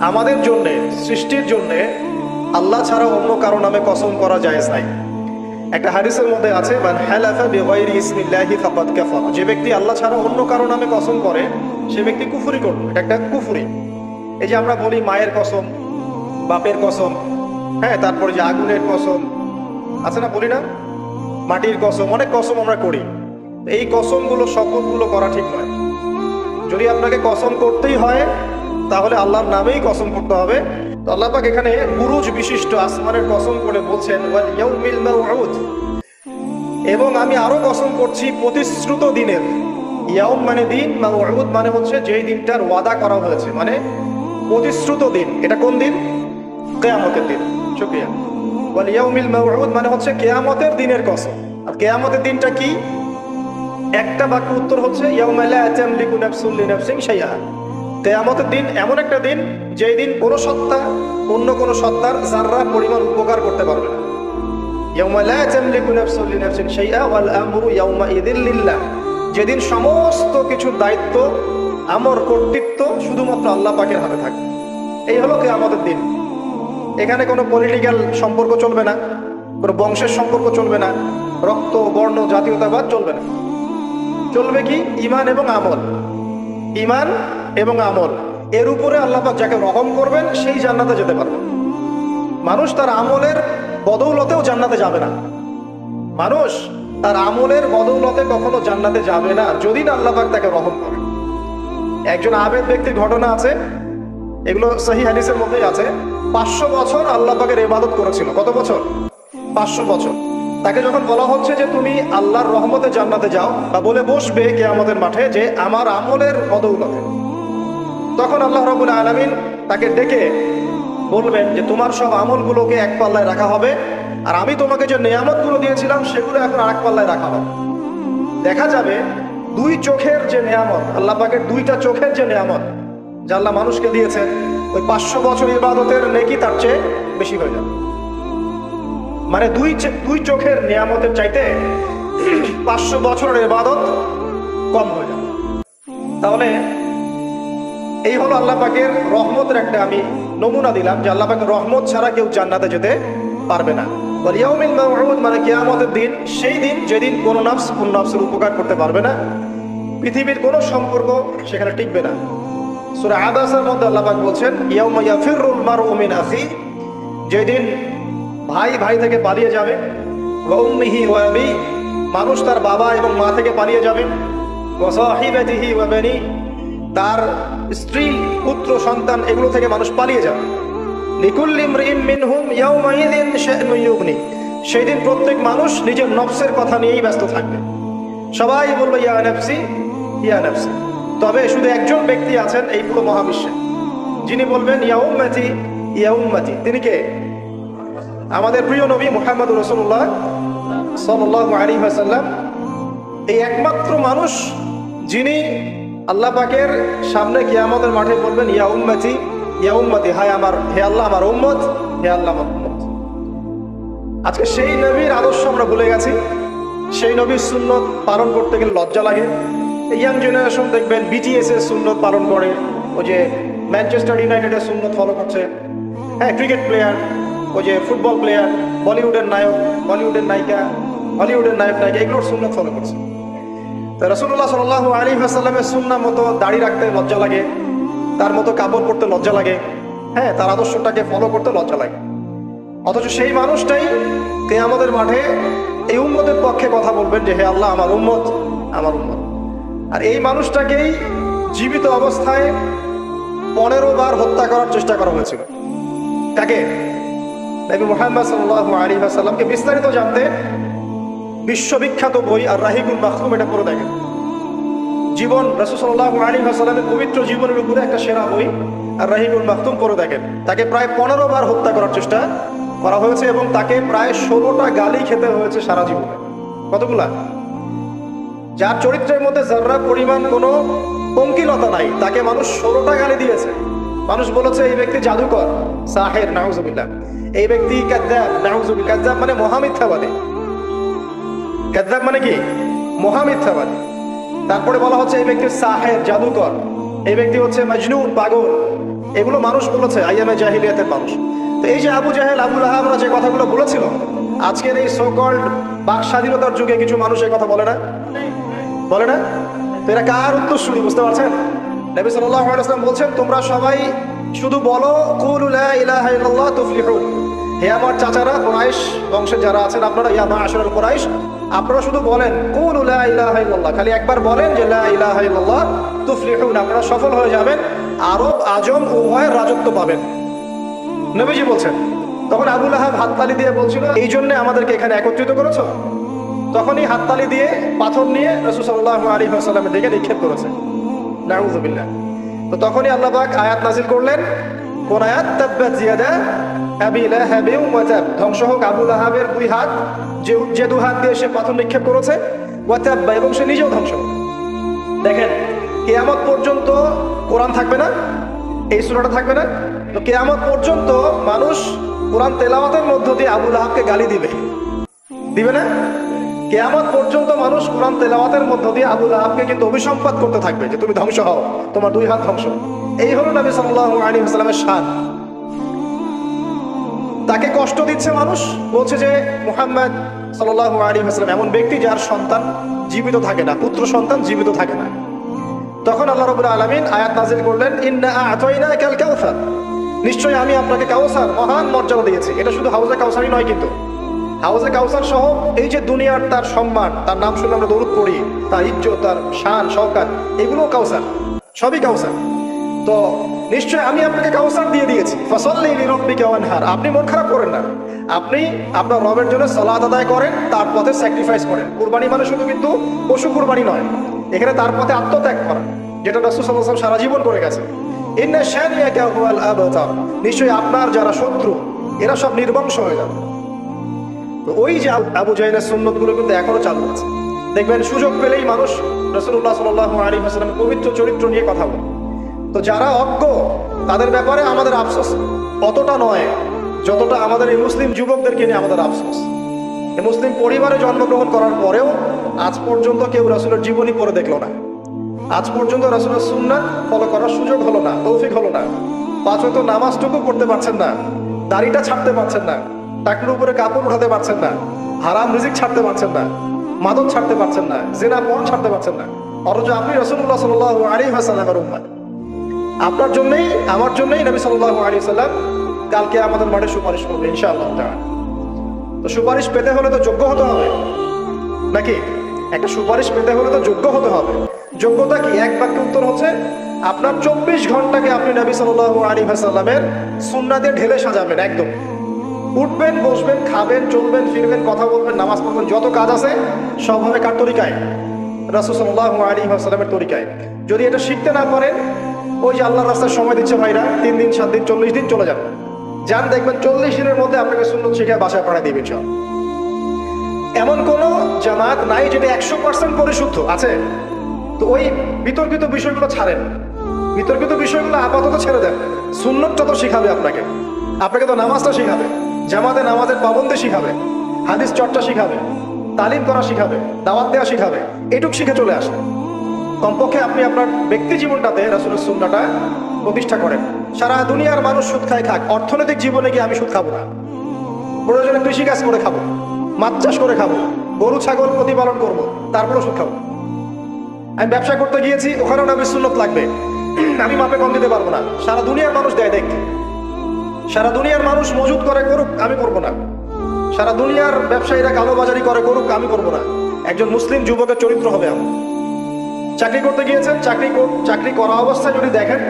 আমাদের জন্যে, সৃষ্টির জন্যে আল্লাহ ছাড়া অন্য কারো নামে কসম করা জায়েজ নাই। একটা হাদিসের মধ্যে আছে, মান হালাফা বিগাইরি ইসমিল্লাহি ফাকাদ কাফার, যে ব্যক্তি আল্লাহ ছাড়া অন্য কারো নামে কসম করে সে ব্যক্তি কুফরি করবে। এটা একটা কুফরি। এই যে আমরা বলি মায়ের কসম, বাপের কসম, হ্যাঁ, তারপরে যে আগুনের কসম আছে না, বলি না, মাটির কসম, অনেক কসম আমরা করি। এই কসমগুলো, শপথগুলো করা ঠিক নয়। যদি আপনাকে কসম করতেই হয় তাহলে আল্লাহর নামেই কসম করতে হবে। তো আল্লাহ পাক এখানে বুরুজ বিশিষ্ট আসমানের কসম করে বলছেন ওয়াল ইয়াউমিল মাউউদ, এবং আমি আরো কসম করছি প্রতিশ্রুত দিনের। ইয়াউম মানে দিন, মাউউদ মানে হচ্ছে যেই দিনটার ওয়াদা করা হয়েছে, মানে প্রতিশ্রুত দিন। এটা কোন দিন? কিয়ামতের দিন। শুকরিয়া। ওয়াল ইয়াউমিল মাউউদ মানে হচ্ছে কিয়ামতের দিনের কসম। আর কিয়ামতের দিনটা কি? একটা বাক্য উত্তর হচ্ছে ইয়াউমা লা তামলিকু নাফসুন লিনাফসিন শাইআ। কিয়ামতের দিন এমন একটা দিন যেই দিন কোনো সত্তা অন্য কোনো সত্তার যাররা পরিমাণ উপকার করতে পারবে না। ইয়াউমা লা তামলিকু নাফসুন লিনাফসিন শাইআ ওয়াল আমরু ইয়াউমাইযিন লিল্লাহ, যেদিন সমস্ত কিছুর দায়িত্ব, আমর, কর্তৃত্ব শুধুমাত্র আল্লাহ পাকের হাতে থাকবে। এই হলো কিয়ামতের দিন। এখানে কোনো পলিটিক্যাল সম্পর্ক চলবে না, কোনো বংশের সম্পর্ক চলবে না, রক্ত, বর্ণ, জাতীয়তাবাদ চলবে না। চলবে কি? ঈমান এবং আমল। ঈমান এবং আমল, এর উপরে আল্লাহ পাক যাকে রহম করবেন সেই জান্নাতে যেতে পারবে। মানুষ তার আমলের বদৌলতেও জান্নাতে যাবে না। মানুষ তার আমলের বদৌলতে কখনো জান্নাতে যাবে না যদি না আল্লাহ পাক তাকে রহম করেন। একজন আবেদ ব্যক্তির ঘটনা আছে, এগুলো সহিহ হাদিসের মধ্যেই আছে। 500 বছর আল্লাহ পাকের ইবাদত করেছিল। কত বছর? 500 বছর। তাকে যখন বলা হচ্ছে যে তুমি আল্লাহর রহমতে জান্নাতে যাও, বা বলে বসবে কিয়ামতের মাঠে যে আমার আমলের বদৌলতে, তখন আল্লাহ রাব্বুল আলামিন তাকে ডেকে বলবেন যে তোমার সব আমলগুলোকে এক পাল্লায় রাখা হবে, আর আমি তোমাকে যে নিয়ামতগুলো দিয়েছিলাম সেগুলো এখন আরেক পাল্লায় রাখা হবে। দেখা যাবে দুই চোখের যে নিয়ামত, আল্লাহ পাকের দুইটা চোখের যে নিয়ামত যা আল্লাহ মানুষকে দিয়েছেন, ওই 500 বছর ইবাদতের নেকি তার চেয়ে বেশি হয়ে যাবে। মানে দুই চোখের নিয়ামতের চাইতে 500 বছরের ইবাদত কম হয়ে যাবে। তাহলে এই হলো আল্লাহ পাকের রহমতের একটা আমি নমুনা দিলাম, যে আল্লাহ পাকের রহমত ছাড়া কেউ জান্নাতে যেতে পারবে না। ওয়াল ইয়াউমিল মাউউদ মানে কিয়ামতের দিন, সেই দিন যেদিন কোনো নফস কোন নফসের উপকার করতে পারবে না, পৃথিবীর কোনো সম্পর্ক সেখানে টিকবে না। সূরা আবাসার মধ্যে আল্লাহ পাক বলছেন ইয়াউমা ইয়াফিরুল মারউ মিন আখি, যেদিন ভাই ভাই থেকে পালিয়ে যাবে, ওয়া উম্মিহি ওয়া আবি, মানুষ তার বাবা এবং মা থেকে পালিয়ে যাবে, ওয়া সাহিবাতিহি ওয়া বানি, তার স্ত্রী, পুত্র, সন্তান, এগুলো থেকে মানুষ পালিয়ে যাবে। লিকুল্লি ইমরিইন মিনহুম ইয়াউমাইযিন শা'নুন ইউগনি, সেই দিন প্রত্যেক মানুষ নিজের নফসের কথা নিয়েই ব্যস্ত থাকবে। সবাই বলবে ইয়া নাফসি ইয়া নাফসি। তবে শুধু একজন ব্যক্তি আছেন এই পুরো মহাবিশ্বে, যিনি বলবেন ইয়া উম্মতি ইয়া উম্মতি। তিনি কে? আমাদের প্রিয় নবী মুহাম্মদ রাসূলুল্লাহ সাল্লাল্লাহু আলাইহি ওয়াসাল্লাম, এই একমাত্র মানুষ যিনি আল্লাহ পাকের সামনে কিয়ামতের মাঠে বলবেন ইয়া উম্মতি ইয়া উম্মতি, হায় আমার, হে আল্লাহ আমার উম্মত, হে আল্লাহ আমার উম্মত। আজকে সেই নবীর আদর্শ আমরা ভুলে গেছি। সেই নবীর সুন্নত পালন করতে গেলে লজ্জা লাগে। ইয়াং জেনারেশন দেখবেন বিটিএস এর সুন্নত পালন করে, ওই যে ম্যানচেস্টার ইউনাইটেডের সুন্নত ফলো করছে, হ্যাঁ, ক্রিকেট প্লেয়ার, ওই যে ফুটবল প্লেয়ার, বলিউডের নায়ক, বলিউডের নায়িকা, হলিউডের নায়ক নায়িকা, এগুলোর সুন্নত ফলো করছে। তো রাসূলুল্লাহ সাল্লাল্লাহু আলাইহি ওয়াসাল্লামের সুন্নাহ মতো দাড়ি রাখতে লজ্জা লাগে, তার মতো কাপড় পরতে লজ্জা লাগে, হ্যাঁ, তার আদর্শটাকে ফলো করতে লজ্জা লাগে। অথচ সেই মানুষটাই কিয়ামতের মাঠে এই উম্মতের পক্ষে কথা বলবেন যে হে আল্লাহ আমার উম্মত, আমার উম্মত। আর এই মানুষটাকেই জীবিত অবস্থায় 15 বার হত্যা করার চেষ্টা করা হয়েছিল। তাকে নবী মুহাম্মদ সাল্লাল্লাহু আলাইহি ওয়াসাল্লামকে বিস্তারিত জানতে বিশ্ববিখ্যাত বই আর রাহিকুল মাখতুম এটা পড়ে দেখেন। জীবন, রাসূল সাল্লাল্লাহু আলাইহি ওয়াসাল্লামের পবিত্র জীবনের উপরে একটা সেরা বই আর রাহিকুল মাখতুম পড়ে দেখেন। তাকে প্রায় 15 বার হত্যা করার চেষ্টা করা হয়েছে এবং তাকে প্রায় 16টা গালি খেতে হয়েছে সারা জীবনে। কতগুলা? যার চরিত্রের মধ্যে যারা পরিমাণ কোনো পঙ্কিলতা নাই, তাকে মানুষ 16টা গালি দিয়েছে। মানুষ বলেছে এই ব্যক্তি জাদুকর, সাহের, নাউজুবিল্লাহ। এই ব্যক্তি কাযযাব, নাউজুবিল্লাহ। কাযযাব মানে মহামিথ্যাবাদী। কাযযাব মানে কি? মহামিথ্যাবাদী। তারপরে বলা হচ্ছে এই ব্যক্তি সাহের, জাদুকর। এই ব্যক্তি হচ্ছে মজনুন, পাগল। এগুলো মানুষ বলেছে, আইয়ামে জাহিলিয়াতের মানুষ। তো এই যে আবু জাহেল, আবু লাহাবরা যে কথাগুলো বলেছিল, আজকের এই সো কল্ড বাক স্বাধীনতার যুগে কিছু মানুষ এই কথা বলে না, বলে না? তো এরা কার উত্তরসূরি বুঝতে পারছেন? নবী সাল্লাল্লাহু আলাইহি ওয়াসাল্লাম বলছেন, তোমরা সবাই শুধু বলো কুলু লা ইলাহা ইল্লাল্লাহ তুফলিহু। হে আমার চাচারা, কুরাইশ বংশের যারা আছেন আপনারা, ইয়া মাআশারাল কুরাইশ, আপনারা শুধু বলেন কুলু লা ইলাহা ইল্লাল্লাহ, খালি একবার বলেন যে লা ইলাহা ইল্লাল্লাহ তুফলিহুন, আপনারা সফল হয়ে যাবেন, আরব আজম উভয়ের রাজত্ব পাবেন। নবীজি বলছেন। তখন আবু লাহাব হাততালি দিয়ে বলছিল, এই জন্য আমাদেরকে এখানে একত্রিত করেছো? তখনই হাততালি দিয়ে পাথর নিয়ে রাসূল সাল্লাল্লাহু আলাইহি ওয়াসাল্লামের দিকে নিক্ষেপ করেছে। নাউযুবিল্লাহ। তো তখনই আল্লাহ পাক আয়াত নাজিল করলেন। কোন আয়াত? তাব্বাত ইয়াদা আবি লাহাবিন ওয়া তাব, ধ্বংস হোক আবু লাহাবের দুই হাত, যে দুই হাত দিয়ে সে পাথর নিক্ষেপ করেছে, ওয়া তাব, এবং সে নিজেও ধ্বংস। দেখেন, কিয়ামত পর্যন্ত কোরআন থাকবে না, এই সূরাটা থাকবে না। তো কিয়ামত পর্যন্ত মানুষ কোরআন তেলাওয়াতের মধ্য দিয়ে আবু লাহাবকে গালি দিবে, দিবে না? কিয়ামত পর্যন্ত মানুষ কোরআন তেলাওয়াতের মধ্য দিয়ে আবু লাহাবকে কিন্তু অভিসম্পাত করতে থাকবে যে তুমি ধ্বংস হও, তোমার দুই হাত ধ্বংস। এই হলো নবী সাল্লাল্লাহু আলাইহি ওয়াসাল্লামের শান। তাকে কষ্ট দিচ্ছে মানুষ, বলছে যে মুহাম্মদ সাল্লাল্লাহু আলাইহি ওয়াসাল্লাম এমন ব্যক্তি যার সন্তান জীবিত থাকে না, পুত্র সন্তান জীবিত থাকে না। তখন আল্লাহ রাব্বুল আলামিন আয়াত নাযিল করলেন, ইন্না আ'তাইনাকাল কাউসার, নিশ্চয়ই আমি আপনাকে কাউসার মহান মর্যাদা দিয়েছি। এটা শুধু হাউজে কাউসারই নয়, কিন্তু হাউজে কাউসার সহ এই যে দুনিয়ার তার সম্মান, তার নাম শুনে আমরা দরুদ পড়ি, তার ইজ্জত, তার শান শওকাত, এগুলো কাউসার, সবই কাউসার। তো নিশ্চয় আমি আপনাকে কাউসার দিয়ে দিয়েছি। ফাসাল্লি লিরাব্বিকা ওয়ানহার, আপনি মন খারাপ করেন না, আপনি আপনার রবের জন্য সালাত আদায় করেন, তার পথে স্যাক্রিফাইস করেন। কুরবানি মানে শুধু কিন্তু পশু কুরবানি নয়, এখানে তার পথে আত্মত্যাগ করা, যেটা রাসূল সাল্লাল্লাহু আলাইহি ওয়াসাল্লাম সারা জীবন করে গেছে। ইন্না শানিয়াকা হুয়াল আবতার, নিশ্চয়ই আপনার যারা শত্রু এরা সব নির্বংশ হয়ে যাবে। তো ওই যে আবু জাহেলের সুন্নতগুলো কিন্তু এখনো চালু আছে। দেখবেন সুযোগ পেলেই মানুষ রাসূলুল্লাহ সাল্লাল্লাহু আলাইহি ওয়াসাল্লামের পবিত্র চরিত্র নিয়ে কথা বলে। তো যারা অজ্ঞ তাদের ব্যাপারে আমাদের আফসোস অতটা নয় যতটা আমাদের এই মুসলিম যুবকদেরকে নিয়ে আমাদের আফসোস। এই মুসলিম পরিবারে জন্মগ্রহণ করার পরেও আজ পর্যন্ত কেউ রাসূলের জীবনী পড়ে দেখলো না, আজ পর্যন্ত রাসূলের সুন্নাত ফলো করার সুযোগ হলো না, তৌফিক হলো না। পাঁচ ওয়াক্ত নামাজটুকু পড়তে পারছেন না, দাড়িটা ছাড়তে পারছেন না, টাকনুর উপরে কাপড় উঠাতে পারছেন না, হারাম রিজিক ছাড়তে পারছেন না, মাদক ছাড়তে পারছেন না, জিনা পণ ছাড়তে পারছেন না, অথচ আপনি রাসূলুল্লাহ সাল্লাল্লাহু আলাইহি ওয়াসাল্লামের উম্মত। আপনার জন্যই আমার জন্যই নবী সাল্লাল্লাহু আলাইহি ওয়াসাল্লাম কালকে আমাদের মাঠে সুপারিশ করবে ইনশাআল্লাহ তাআলা। তো সুপারিশ পেতে হলে তো যোগ্য হতে হবে নাকি? একটা সুপারিশ পেতে হলে তো যোগ্য হতে হবে। যোগ্যতা কি? এক বাক্যে উত্তর হচ্ছে আপনার 24 ঘন্টাকে আপনি নবী সাল্লাল্লাহু আলাইহি ওয়াসাল্লামের সুন্নাতে ঢেলে সাজাবেন। একদম উঠবেন, বসবেন, খাবেন, চলবেন, ফিরবেন, কথা বলবেন, নামাজ পড়বেন, যত কাজ আছে সব হবে কার তরিকায়? রাসূল সাল্লাল্লাহু আলাইহি ওয়াসাল্লামের তরিকায়। যদি এটা শিখতে না পারেন, ওই যে আল্লাহর রাস্তায় সময় দিচ্ছে ভাইরা, 3 দিন 7 দিন 40 দিন চলে যান, যান, দেখবেন 40 দিনের মধ্যে আপনাকে সুন্নত শিখে বাসায় পাঠিয়ে দিবেন। এমন কোন জামাত নাই যেটা 100% পরিশুদ্ধ আছে। তো ওই বিতর্কিত বিষয়গুলো ছাড়েন, বিতর্কিত বিষয়গুলো আপাতত ছেড়ে দেন। সুন্নতটা তো শিখাবে আপনাকে, আপনাকে তো নামাজটা শিখাবে, জামাতে নামাজের পাবন্দি শিখাবে, হাদিস চর্চা শিখাবে, তালিম করা শিখাবে, দাওয়াত দেওয়া শিখাবে। এটুক শিখে চলে আসে। কমপক্ষে আপনি আপনার ব্যক্তি জীবনটাতে রাসূলের সুন্নাহটা প্রতিষ্ঠা করেন। সারা দুনিয়ার মানুষ সুদ খায় খাক, অর্থনৈতিক জীবনে গিয়ে আমি সুদ খাবো না। প্রয়োজনে কৃষিকাজ করে খাবো, মাছ চাষ করে খাবো, গরু ছাগল প্রতিপালন করবো, তারপরেও সুদ খাবো। আমি ব্যবসা করতে গিয়েছি, ওখানেও নবীর সুন্নত লাগবে, আমি মাপে কম দিতে পারবো না। সারা দুনিয়ার মানুষ দেয় দেখতে, সারা দুনিয়ার মানুষ মজুদ করে করুক, আমি করবো না। সারা দুনিয়ার ব্যবসায়ীরা কালোবাজারি করে করুক, আমি করবো না। একজন মুসলিম যুবকের চরিত্র হবে এমন। চাকরি করতে গিয়েছেন, চাকরি করা অবস্থায় যদি দেখেন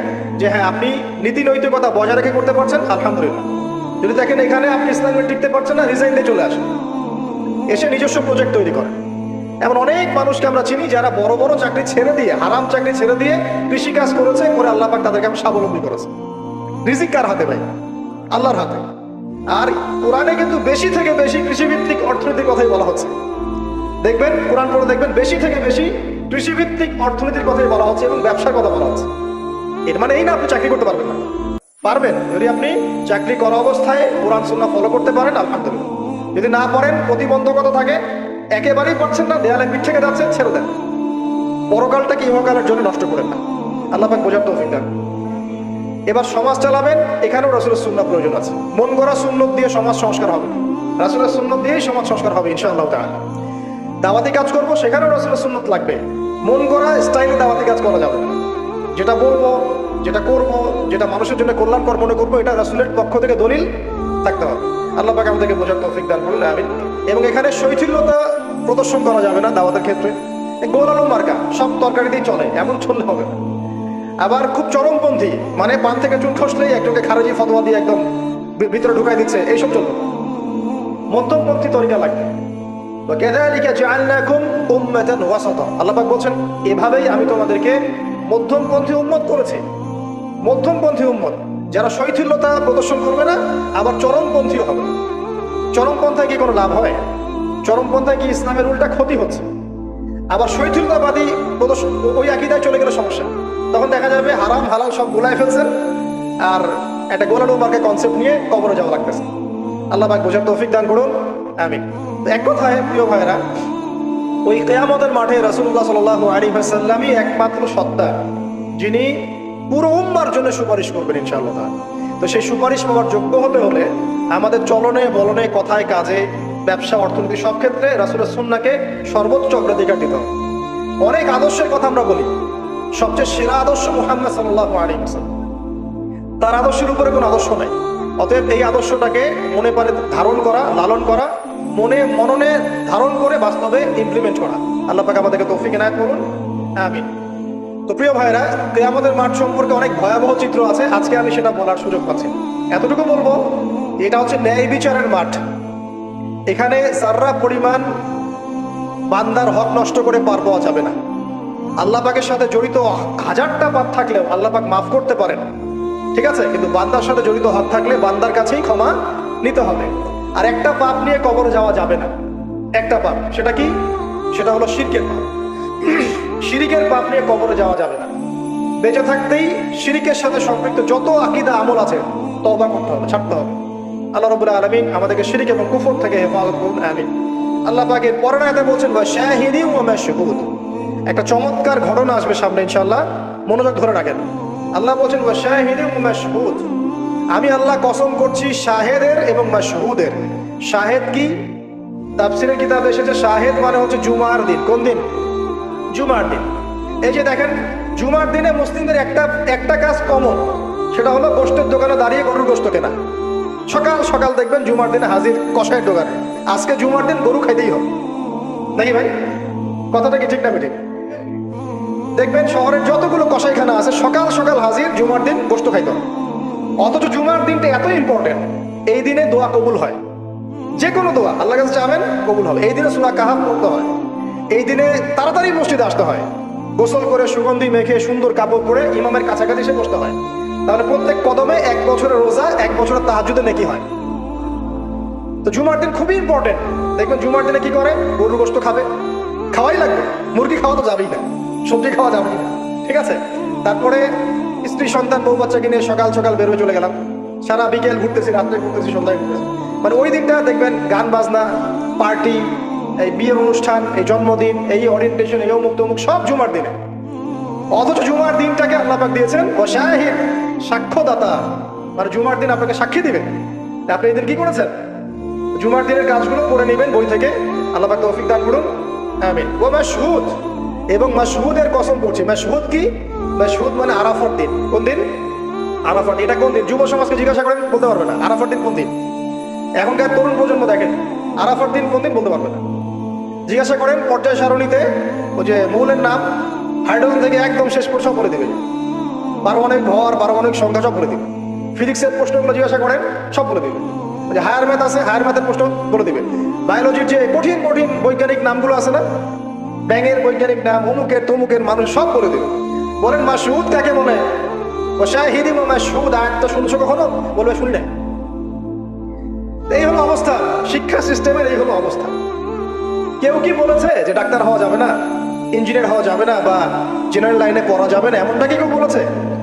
যে হ্যাঁ আপনি নীতি নৈতিকতা বজায় রেখে করতে পারছেন, আলহামদুলিল্লাহ। যদি দেখেন এখানে আপনি ইসলামে টিকতে পারছেন না, রিজাইন দিয়ে চলে আসেন, এসে নিজস্ব প্রজেক্ট তৈরি করেন। এমন অনেক মানুষকে আমরা চিনি যারা বড় বড় চাকরি ছেড়ে দিয়ে, হারাম চাকরি ছেড়ে দিয়ে কৃষিকাজ করেছে, করে আল্লাহ পাক তাদেরকে স্বাবলম্বী করেছে। রিজিক কার হাতে ভাই? আল্লাহর হাতে। আর কোরআনে কিন্তু বেশি থেকে বেশি কৃষিভিত্তিক অর্থনীতির কথাই বলা হচ্ছে। দেখবেন কোরআন পড়ে দেখবেন বেশি থেকে বেশি কৃষিভিত্তিক অর্থনীতির কথাই বলা হচ্ছে এবং ব্যবসার কথা বলা হচ্ছে। এর মানে এই না আপনি চাকরি করতে পারবেন না, পারবেন যদি আপনি চাকরি করা অবস্থায় কোরআন সুন্নাহ ফলো করতে পারেন, আলহামদুলিল্লাহ। যদি না পারেন, প্রতিবন্ধকতা থাকে, একেবারেই পারছেন না, দেয়ালে পিঠ থেকে যাচ্ছেন, ছেড়ে দেন। পরকালটাকে ইহকালের জন্য নষ্ট করেন না। আল্লাহ পাক বোঝার তৌফিক দান। এবার সমাজ চালাবেন, এখানেও রাসূলের সুন্নাহ প্রয়োজন আছে। মন গড়া সুন্নত দিয়ে সমাজ সংস্কার হবে না, রাসূলের সুন্নত দিয়েই সমাজ সংস্কার হবে ইনশাআল্লাহ তাআলা। দাওয়াতি কাজ করব, সেখানেও রাসূলের সুন্নত লাগবে। মন গড়া স্টাইলে দাওয়াতি কাজ করা যাবে না। যেটা বলবো, যেটা করব, যেটা মানুষের জন্য কল্যাণকর মনে করবো, এটা রাসূলের পক্ষ থেকে দলিল থাকতে হবে। আল্লাহ পাক আমাদেরকে বোঝার তৌফিক দান করুন, আমিন। এবং এখানে শৈথিল্যতা প্রদর্শন করা যাবে না দাওয়াতের ক্ষেত্রে। গোল আলু মার্কা সব তরকারি দিয়ে চলে, এমন চললে হবে না। আবার খুব চরমপন্থী, মানে পান থেকে চুন খসলেই একজনকে খারেজি ফতোয়া দিয়ে একদম ভিতরে ঢুকাই দিচ্ছে, এইসব চলবে। মধ্যমপন্থী তরিকা লাগবে। ওয়াকাযালিকা জাআলনাকুম উম্মাতান ওয়াসাতা, আল্লাহ পাক বলছেন এভাবেই আমি তোমাদেরকে মধ্যমপন্থী উম্মত করেছি। মধ্যমপন্থী উম্মত, যারা শৈথিল্যতা প্রদর্শন করবে না, আবার চরমপন্থীও হবে। চরমপন্থায় কি কোনো লাভ হয়? চরমপন্থায় কি ইসলামের উল্টা ক্ষতি হচ্ছে? আবার শৈথিল্যতাবাদী প্রদর্শন ওই আকীদায় চলে গেলে সমস্যা। তখন দেখা যাবে হারাম হালাল সব গুলাই ফেলছেন, আর একটা গোলালু মার্কা কনসেপ্ট নিয়ে কবরে যাওয়া লাগতেছে। আল্লাহ পাক বোঝার তৌফিক দান করুন, আমিন। এক কথায় প্রিয় ভাইরা, ওই কিয়ামতের মাঠে রাসূলুল্লাহ সাল্লাল্লাহু আলাইহি ওয়াসাল্লামই একমাত্র সত্তা যিনি পুরো উম্মার জন্য সুপারিশ করবেন ইনশাআল্লাহ তাআলা। তো সেই সুপারিশ পাওয়ার যোগ্য হতে হলে আমাদের চলনে বলনে কথায় কাজে ব্যবসা অর্থনীতি সব ক্ষেত্রে রাসূলের সুন্নাহকে সর্বোচ্চ অগ্রাধিকার দিতে হবে। অনেক আদর্শের কথা আমরা বলি, সবচেয়ে সেরা আদর্শ মুহাম্মদ সাল্লাল্লাহু আলাইহি ওয়াসাল্লাম। তার আদর্শের উপরে কোনো আদর্শ নাই। অতএব এই আদর্শটাকে মনে প্রাণে ধারণ করা, লালন করা, মননে ধারণ করে বাস্তবে ইমপ্লিমেন্ট করা। আল্লাহ পাক আমাদেরকে তৌফিক এনায়েত করুন, আমিন। তো প্রিয় ভাইরা, কিয়ামতের মাঠ সম্পর্কে অনেক ভয়াবহ চিত্র আছে, আজকে আমি সেটা বলার সুযোগ পাচ্ছি। এতটুকু বলবো, এটা হচ্ছে ন্যায় বিচারের মাঠ। এখানে যাররা পরিমাণ বান্দার হক নষ্ট করে পার পাওয়া যাবে না। আল্লাহ পাকের সাথে জড়িত হাজারটা পাপ থাকলেও আল্লাহ পাক মাফ করতে পারেন, ঠিক আছে, কিন্তু বান্দার সাথে জড়িত হক থাকলে বান্দার কাছেই ক্ষমা নিতে হবে। আর একটা পাপ নিয়ে কবরে যাওয়া যাবে না, একটা পাপ, সেটা কি? সেটা হলো শিরকের পাপ। শিরিকের পাপ নিয়ে কবরে যাওয়া যাবে না। বেঁচে থাকতেই শিরিকের সাথে সম্পৃক্ত যত আকীদা আমল আছে তওবা করতে হবে, ছাড়তে হবে। আল্লাহ রাব্বুল আলামিন আমাদেরকে শিরিক এবং কুফর থেকে হেফাজত করুন, আমিন। আল্লাহ পাক এর পরের আয়াতে বলছেন ওয়া শাহিদিন ওয়া মাশহুদ। একটা চমৎকার ঘটনা আসবে সামনে ইনশাআল্লাহ, মনোযোগ ধরে রাখেন। আল্লাহ বলছেন ওয়া শাহিদিন ওয়া মাশহুদ, আমি আল্লাহ কসম করছি শাহেদের এবং মাশহুদের। শাহেদ কি? তাফসীরের কিতাবে এসেছে শাহেদ মানে হচ্ছে জুমার দিন। কোন দিন? জুমার দিন। এই যে দেখেন, জুমার দিনে মুসলিমদের একটা কাজ কমন, সেটা হলো গোশতের দোকানে দাঁড়িয়ে গরুর গোশত কেনা। সকাল সকাল দেখবেন জুমার দিনে হাজির কসাইয়ের দোকানে, আজকে জুমার দিন গরু খাইতেই হবে, নাকি ভাই? কথাটা কি ঠিক না ঠিক? দেখবেন শহরের যতগুলো কসাইখানা আছে সকাল সকাল হাজির, জুমার দিন গোশত খাইতে হবে। অথচ জুমার দিনটা এত ইম্পর্টেন্ট, এই দিনে দোয়া কবুল হয়। যে কোনো দোয়া আল্লাহর কাছে চাবেন কবুল হবে। এই দিনে সূরা কাহাফ পড়তে হয়, এই দিনে তাড়াতাড়ি মসজিদে আসতে হয়, গোসল করে সুগন্ধি মেখে সুন্দর কাপড় পরে ইমামের কাছাকাছি এসে বসতে হয়। তাহলে প্রত্যেক কদমে 1 বছরের রোজা, 1 বছরের তাহাজ্জুদে নেকি হয়। তো জুমার দিন খুবই ইম্পর্টেন্ট। দেখবেন জুমার দিনে কি করে? গরুর গোশত খাবে, খাওয়াই লাগবে। মুরগি খাওয়া তো যাবেই না, সবজি খাওয়া যাবেই না, ঠিক আছে। তারপরে স্ত্রী সন্তান বউ বাচ্চাকে নিয়ে সকাল সকাল বের হয়ে চলে গেলাম, সারা বিকেল ঘুরতেছি, রাত্রে ঘুরতেছি, সন্ধ্যায় ঘুরতেছি। মানে ওই দিনটা দেখবেন গান বাজনা, পার্টি, এই বিয়ের অনুষ্ঠান, এই জন্মদিন, এই ওরিয়েন্টেশন, এই অমুক তমুক সব জুমার দিনে। অথচ জুমার দিনটাকে আল্লাহ পাক দিয়েছেন ও শাহিদ, সাক্ষ্যদাতা, মানে জুমার দিন আপনাকে সাক্ষী দিবেন আপনি এই দিন কি করেছেন। জুমার দিনের কাজগুলো করে নেবেন বই থেকে, আল্লাহ পাক তৌফিক দান করুন, আমিন। ও মাশহুদ, এবং মাশহুদের কসম করছি। মাশহুদ কি? মাশহুদ মানে আরাফার দিন। কোন দিন? আরাফার দিন। এটা কোন দিন? যুব সমাজকে জিজ্ঞাসা করেন, বলতে পারবে না। আরাফার দিন কোন দিন? এখনকার তরুণ প্রজন্ম দেখেন আরাফার দিন কোন দিন বলতে পারবে না। জিজ্ঞাসা করেন পর্যায় সারণীতে ওই যে মৌলের নাম, হাইড্রোজেন থেকে একদম শেষ পর্যন্ত বলে দেবে, পারমাণবিক ভর, পারমাণবিক সংখ্যা সব বলে দিবে। ফিজিক্সের প্রশ্নগুলো জিজ্ঞাসা করেন, সব বলে দিবে। যে হায়ার ম্যাথ আছে, হায়ার ম্যাথের প্রশ্ন বলে দিবে। বায়োলজির যে কঠিন কঠিন বৈজ্ঞানিক নামগুলো আছে না, ব্যাঙের বৈজ্ঞানিক নাম, অমুকের তমুকের মানুষ সব বলে দেবে। বলেন মাশহুদ কাকে বলে? ও শাহিদি ওয়া মাশহুদ, আয়াতটা শুনছো কখনো? বলবে শুনি নাই। এই হলো অবস্থা, শিক্ষা সিস্টেমের এই হলো অবস্থা। কেউ কি বলেছে যে ডাক্তার হওয়া যাবে না, ইঞ্জিনিয়ার হওয়া যাবে না, বা জেনারেল লাইনে পড়া যাবে না? এমনটা কি কেউ বলেছে?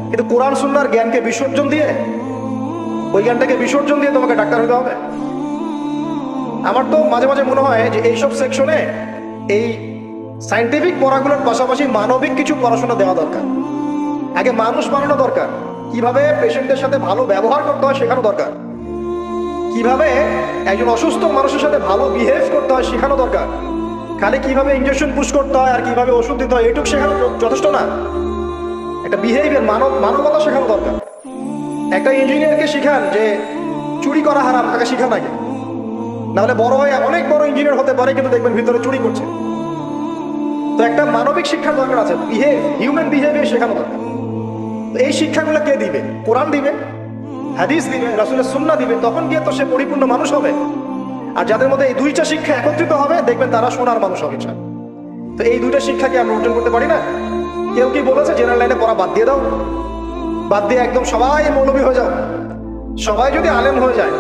কিন্তু কোরআন সুন্নাহর জ্ঞানকে বিসর্জন দিয়ে, ওই জ্ঞানটাকে বিসর্জন দিয়ে তোমাকে ডাক্তার হতে হবে? আমার তো মাঝে মাঝে মনে হয় যে এইসব সেকশনে এই সায়েন্টিফিক পড়াগুলোর পাশাপাশি মানবিক কিছু পড়াশোনা দেওয়া দরকার। আগে মানুষ বানানো দরকার। কিভাবে পেশেন্টের সাথে ভালো ব্যবহার করতে হয় শেখানো দরকার, কিভাবে একজন অসুস্থ মানুষের সাথে ভালো বিহেভ করতে হয় শেখানো দরকার। খালি কিভাবে ইনজেকশন পুশ করতে হয় আর কিভাবে ওষুধ দিতে হয় এটুকু শেখানো যথেষ্ট না। একটা বিহেভিয়ার, মানবতা শেখানো দরকার। একটা ইঞ্জিনিয়ারকে শিখান যে চুরি করা হারাম, তাকে শিখান আগে, নাহলে বড় হয়ে অনেক বড় ইঞ্জিনিয়ার হতে পারে কিন্তু দেখবেন ভিতরে চুরি করছে। তো একটা মানবিক শিক্ষার দরকার আছে, হিউম্যান বিহেভিয়ার শেখানো দরকার। তো এই শিক্ষাগুলো কে দিবে? কোরআন দিবে, হাদিস দিবে, রাসূলের সুন্নাহ দিবে, তখন গিয়ে তো সে পরিপূর্ণ মানুষ হবে। আর যাদের মধ্যে এই দুইটা শিক্ষা একত্রিত হবে দেখবেন তারা সোনার মানুষ হবে। তো এই দুইটা শিক্ষাকে আমরা অর্জন করতে পারি না। কেউ কি বলেছে জেনারেল লাইনে পড়া বাদ দিয়ে দাও, বাদ দিয়ে একদম সবাই মৌলবী হয়ে যাও? সবাই যদি আলেম হয়ে যায়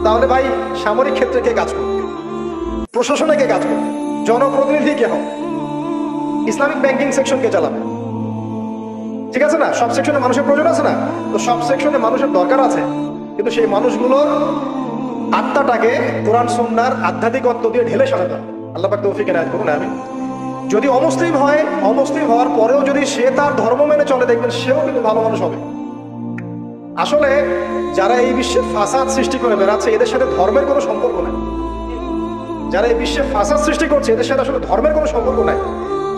তাহলে ভাই সামরিক ক্ষেত্রে কে কাজ করবে, প্রশাসনে কে কাজ করবে, জনপ্রতিনিধি কে হবে, ইসলামিক ব্যাংকিং সেকশন কে চালাবে? ঠিক আছে না? সব সেকশনে মানুষের প্রয়োজন আছে না? তো সব সেকশনে মানুষের দরকার আছে, কিন্তু সেই মানুষগুলোর আত্মাটাকে কোরআন সুন্নাহর আধ্যাত্মিকত্ব দিয়ে ঢেলে সাজাতে হবে। আল্লাহ পাক তৌফিক এনায়েত করুন, আমিন। যদি অমুসলিম হয়, অমুসলিম হওয়ার পরেও যদি সে তার ধর্ম মেনে চলে দেখবেন সেও কিন্তু ভালো মানুষ হবে। আসলে যারা এই বিশ্বে ফাসাদ সৃষ্টি করে বেড়াচ্ছে এদের সাথে ধর্মের কোনো সম্পর্ক নাই। যারা এই বিশ্বে ফাসাদ সৃষ্টি করছে এদের সাথে আসলে ধর্মের কোনো সম্পর্ক নাই।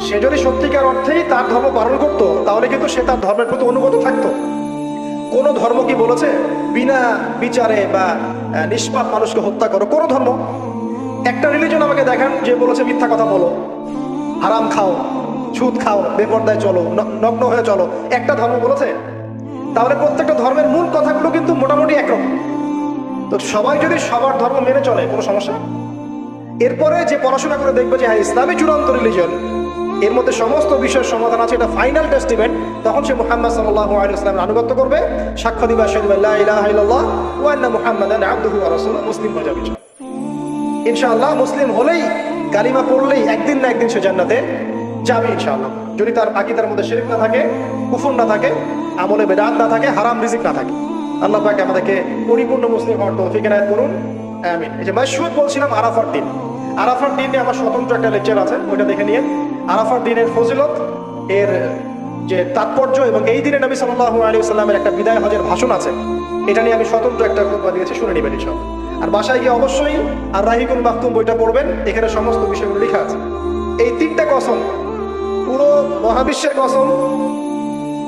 সে যদি সত্যিকার অর্থেই তার ধর্ম পালন করতো তাহলে কিন্তু সে তার ধর্মের প্রতি অনুগত থাকতো। কোন ধর্ম কি বলেছে বিনা বিচারে বা নিষ্পাপ মানুষকে হত্যা করো? কোন ধর্ম? একটা রিলিজন আমাকে দেখান যে বলেছে মিথ্যা কথা বলো, হারাম খাও, সুদ খাও, বেপরদায় চলো, নগ্ন হয়ে চলো? একটা ধর্ম বলেছে? তাহলে প্রত্যেকটা ধর্মের মূল কথাগুলো কিন্তু মোটামুটি একরকম। তো সবাই যদি সবার ধর্ম মেনে চলে কোনো সমস্যা নেই। এরপরে যে পড়াশোনা করে দেখবে যে হ্যাঁ ইসলামী চূড়ান্ত রিলিজন, এর মধ্যে সমস্ত বিষয়ের সমাধান আছে, এটা ফাইনাল টেস্টিমেন্ট, তখন সে মুহাম্মদ সাল্লাল্লাহু আলাইহি ওয়াসাল্লামের আনুগত্য করবে, সাক্ষ্য দিবে আশহাদু আল্লা ইলাহা ইল্লাল্লাহ ওয়া আন্না মুহাম্মাদান আবদুহু ওয়া রাসূলুহু, মুসলিম হয়ে যাবে ইনশাআল্লাহ। মুসলিম হলেই, কালিমা পড়লেই একদিন না একদিন সে জান্নাতে যাবে ইনশাআল্লাহ, যদি তার আকীদার মধ্যে শিরক না থাকে, কুফর না থাকে, আমলে বেদাত না থাকে, হারাম রিজিক না থাকে। আল্লাহ পাক আমাদেরকে পরিপূর্ণ মুসলিম হওয়ার তৌফিক এনায়েত করুন, আমিন। এই যে মাশহুদ বলছিলাম আরাফার দিন, আরাফার দিনে আমার স্বতন্ত্র একটা লেকচার আছে, ওইটা দেখে নিয়ে। আরাফার দিনের ফজিলত, এর যে তাৎপর্য, এবং এই দিনে নবী সাল্লাল্লাহু আলাইহি ওয়াসাল্লামের একটা বিদায় হজের ভাষণ আছে, এটা নিয়ে আমি স্বতন্ত্র একটা খুতবা দিয়েছি, শুনে নেবেন ইনশাআল্লাহ। আর বাসায় গিয়ে অবশ্যই আর রাহিকুল মাকতুম বইটা পড়বেন, এখানে সমস্ত বিষয়গুলো লেখা আছে। এই তিনটা কসম, পুরো মহাবিশ্বের কসম,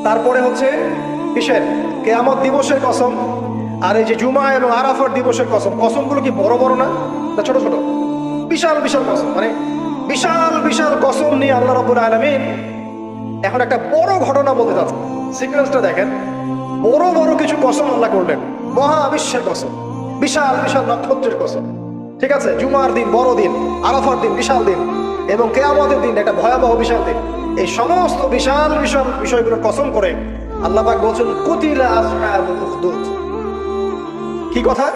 তারপরে হচ্ছে কিসের? কিয়ামত দিবসের কসম, আর এই যে জুমা এবং আরাফার দিবসের কসম। কসমগুলো কি বড় বড় না ছোট ছোট? বিশাল বিশাল কসম, মানে বিশাল বিশাল কসম নিয়ে আল্লাহ রাব্বুল আলামিন এখন একটা বড় ঘটনা বলতে যাচ্ছে। সিকোয়েন্সটা দেখেন, বড় বড় কিছু কসম আল্লাহ করলেন, মহাবিশ্বের কসম, বিশাল বিশাল নক্ষত্রের কসম, ঠিক আছে? জুমার দিন বড় দিন, আরাফার দিন বিশাল দিন, এবং কিয়ামতের দিন একটা ভয়াবহ বিশাল দিন। এই সমস্ত বিশাল বিশাল বিষয়গুলোর কসম করে আল্লাহ পাক বলছেন কুতিলা আসহাবুল উখদুদ। কি কথা?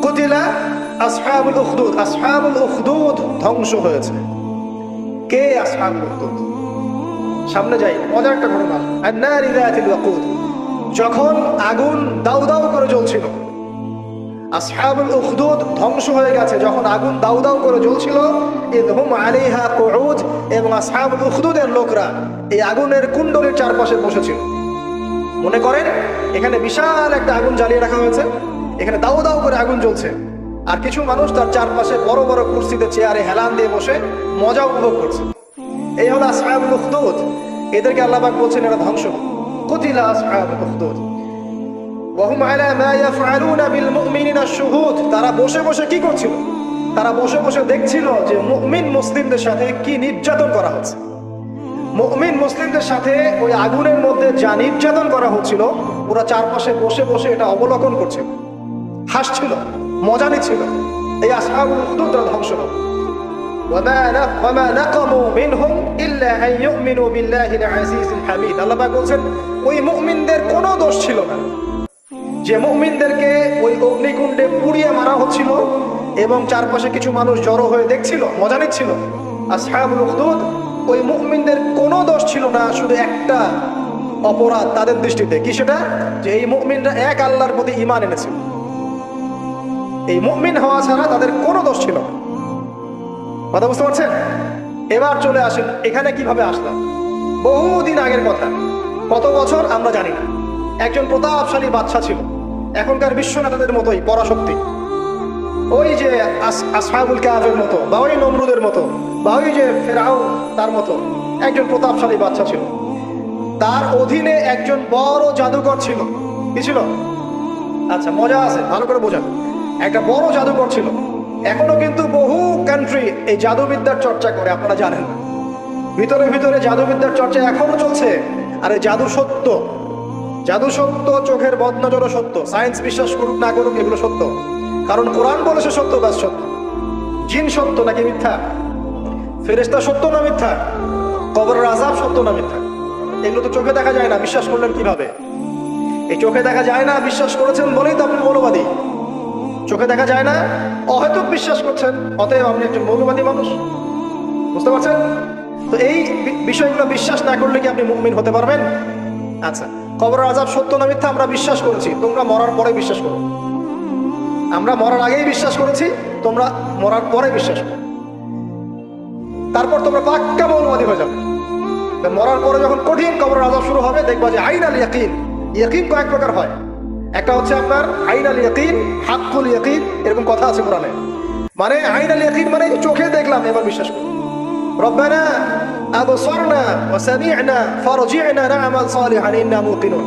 কুতিলা আসহাবুল উখদুদ, আসহাবুল উখদুদ ধ্বংস হয়েছে। কে আসহাবুল উখদুদ? সামনে যাই, মজার একটা ঘটনা। আন-নারি যাতিল ওয়াকুদ, যখন আগুন দাউ দাউ করে জ্বলছিল, আসহাবুল উখদুদ ধ্বংস হয়ে গেছে যখন আগুন দাউ দাউ করে জ্বলছিল। ইযহুম আলাইহা কুউদ, এবং আসহাবুল উখদুদের লোকরা এই আগুনের কুণ্ডলীর চারপাশে বসেছিল। মনে করেন এখানে বিশাল একটা আগুন জ্বালিয়ে রাখা হয়েছে, এখানে দাউ দাউ করে আগুন জ্বলছে, আর কিছু মানুষ তার চারপাশে বড় বড় কুরসিতে, চেয়ারে হেলান দিয়ে বসে মজা উপভোগ করছে। এই হলো আসহাবুল উখদুদ। এদেরকে আল্লাহ পাক বলছেন এরা ধ্বংস। কুতিলা আসহাবুল উখদুদ ওয়া হুম আলা মা ইয়াফআলুনা বিল মুমিনিনা শুহুদ। তারা বসে বসে কি করছিল? তারা বসে বসে দেখছিল যে মুমিন মুসলিমদের সাথে কি নির্যাতন করা হচ্ছে। মুমিন মুসলিমদের সাথে ওই আগুনের মধ্যে যা নির্যাতন করা হচ্ছিল, ওরা চারপাশে বসে বসে এটা অবলোকন করছিল, হাসছিল, মজা নিচ্ছিল। এই আসহাবুল উখদুদ ধ্বংস হল। ওয়ামা নাকামু মিনহুম ইল্লা আন ইউমিনু বিল্লাহিল আজিজিল হামিদ। আল্লাহ পাক বলছেন ওই মুমিনদের কোনো দোষ ছিল না যে মুমিনদেরকে ওই অগ্নিকুণ্ডে পুড়িয়ে মারা হচ্ছিল এবং চারপাশে কিছু মানুষ জড়ো হয়ে দেখছিল, মজা নিচ্ছিল। আসহাবুল উখদুদ, ওই মুমিনদের কোনো দোষ ছিল না, শুধু একটা অপরাধ তাদের দৃষ্টিতে। কি সেটা? যে এই মুমিনরা এক আল্লাহর প্রতি ঈমান এনেছিল। এই মুমিন হওয়া ছাড়া তাদের কোনো দোষ ছিল না। কথা বুঝতে পারছেন? এবার চলে আসেন এখানে কিভাবে আসলাম। বহুদিন আগের কথা, কত বছর আমরা জানি না, একজন প্রতাপশালী বাদশা ছিল, এখনকার বিশ্ব নেতাদের মতোই পরাশক্তি, ওই যে আসহাবুল কাহফের মতো, বা ওই নমরুদের মতো, বা ওই যে ফেরাউন তার মতো একজন প্রতাপশালী বাদশা ছিল। তার অধীনে একজন বড় জাদুকর ছিল। কি ছিল? আচ্ছা, মজা আছে, ভালো করে বোঝান। একটা বড় জাদুকর ছিল। এখনো কিন্তু বহু কান্ট্রি এই জাদুবিদ্যার চর্চা করে, আপনারা জানেন না। ভিতরে ভিতরে জাদুবিদ্যার চর্চা এখনো চলছে। আরে জাদু সত্য, জাদু সত্য, চোখের বদনজরও সত্য। সায়েন্স বিশ্বাস করুক না করুক, এগুলো সত্য। কারণ কোরআন বলেছে সত্য, বাস সত্য। জিন সত্য নাকি মিথ্যা? ফেরেশতা সত্য না মিথ্যা? কবরের আযাব সত্য না মিথ্যা? এগুলো তো চোখে দেখা যায় না, বিশ্বাস করলেন কিভাবে? এই চোখে দেখা যায় না বিশ্বাস করেছেন বলেই তো আপনি মৌলবাদী। চোখে দেখা যায় না, অহেতুক বিশ্বাস করছেন, অতএব আপনি একজন মৌলবাদী মানুষ। বুঝতে পারছেন? তো এই বিষয়গুলো বিশ্বাস না করলে কি আপনি মুমিন হতে পারবেন? আচ্ছা, কবরের আযাব সত্য না মিথ্যা আমরা বিশ্বাস করেছি, তোমরা মরার পরে বিশ্বাস করো। আমরা মরার আগেই বিশ্বাস করেছি, তোমরা মরার পরে বিশ্বাস করো। তারপর তোমরা পাক্কা মৌলবাদী হয়ে যাবে। মরার পরে যখন কঠিন কবরের আযাব শুরু হবে, দেখবা যে আইন আল ইয়াকিন। ইয়াকিন কয়েক প্রকার হয়। একটা হচ্ছে আপনার আইন আল ইয়াকিন, হাক্কুল ইয়াকিন, এরকম কথা আছে কোরআনে। মানে আইন আল ইয়াকিন মানে চোখে দেখলাম এবার বিশ্বাস করি। রব্বানা আবসারনা ওয়া সামি'না ফারজি'না না'মাল সালিহান ইন্না মুকিনুন।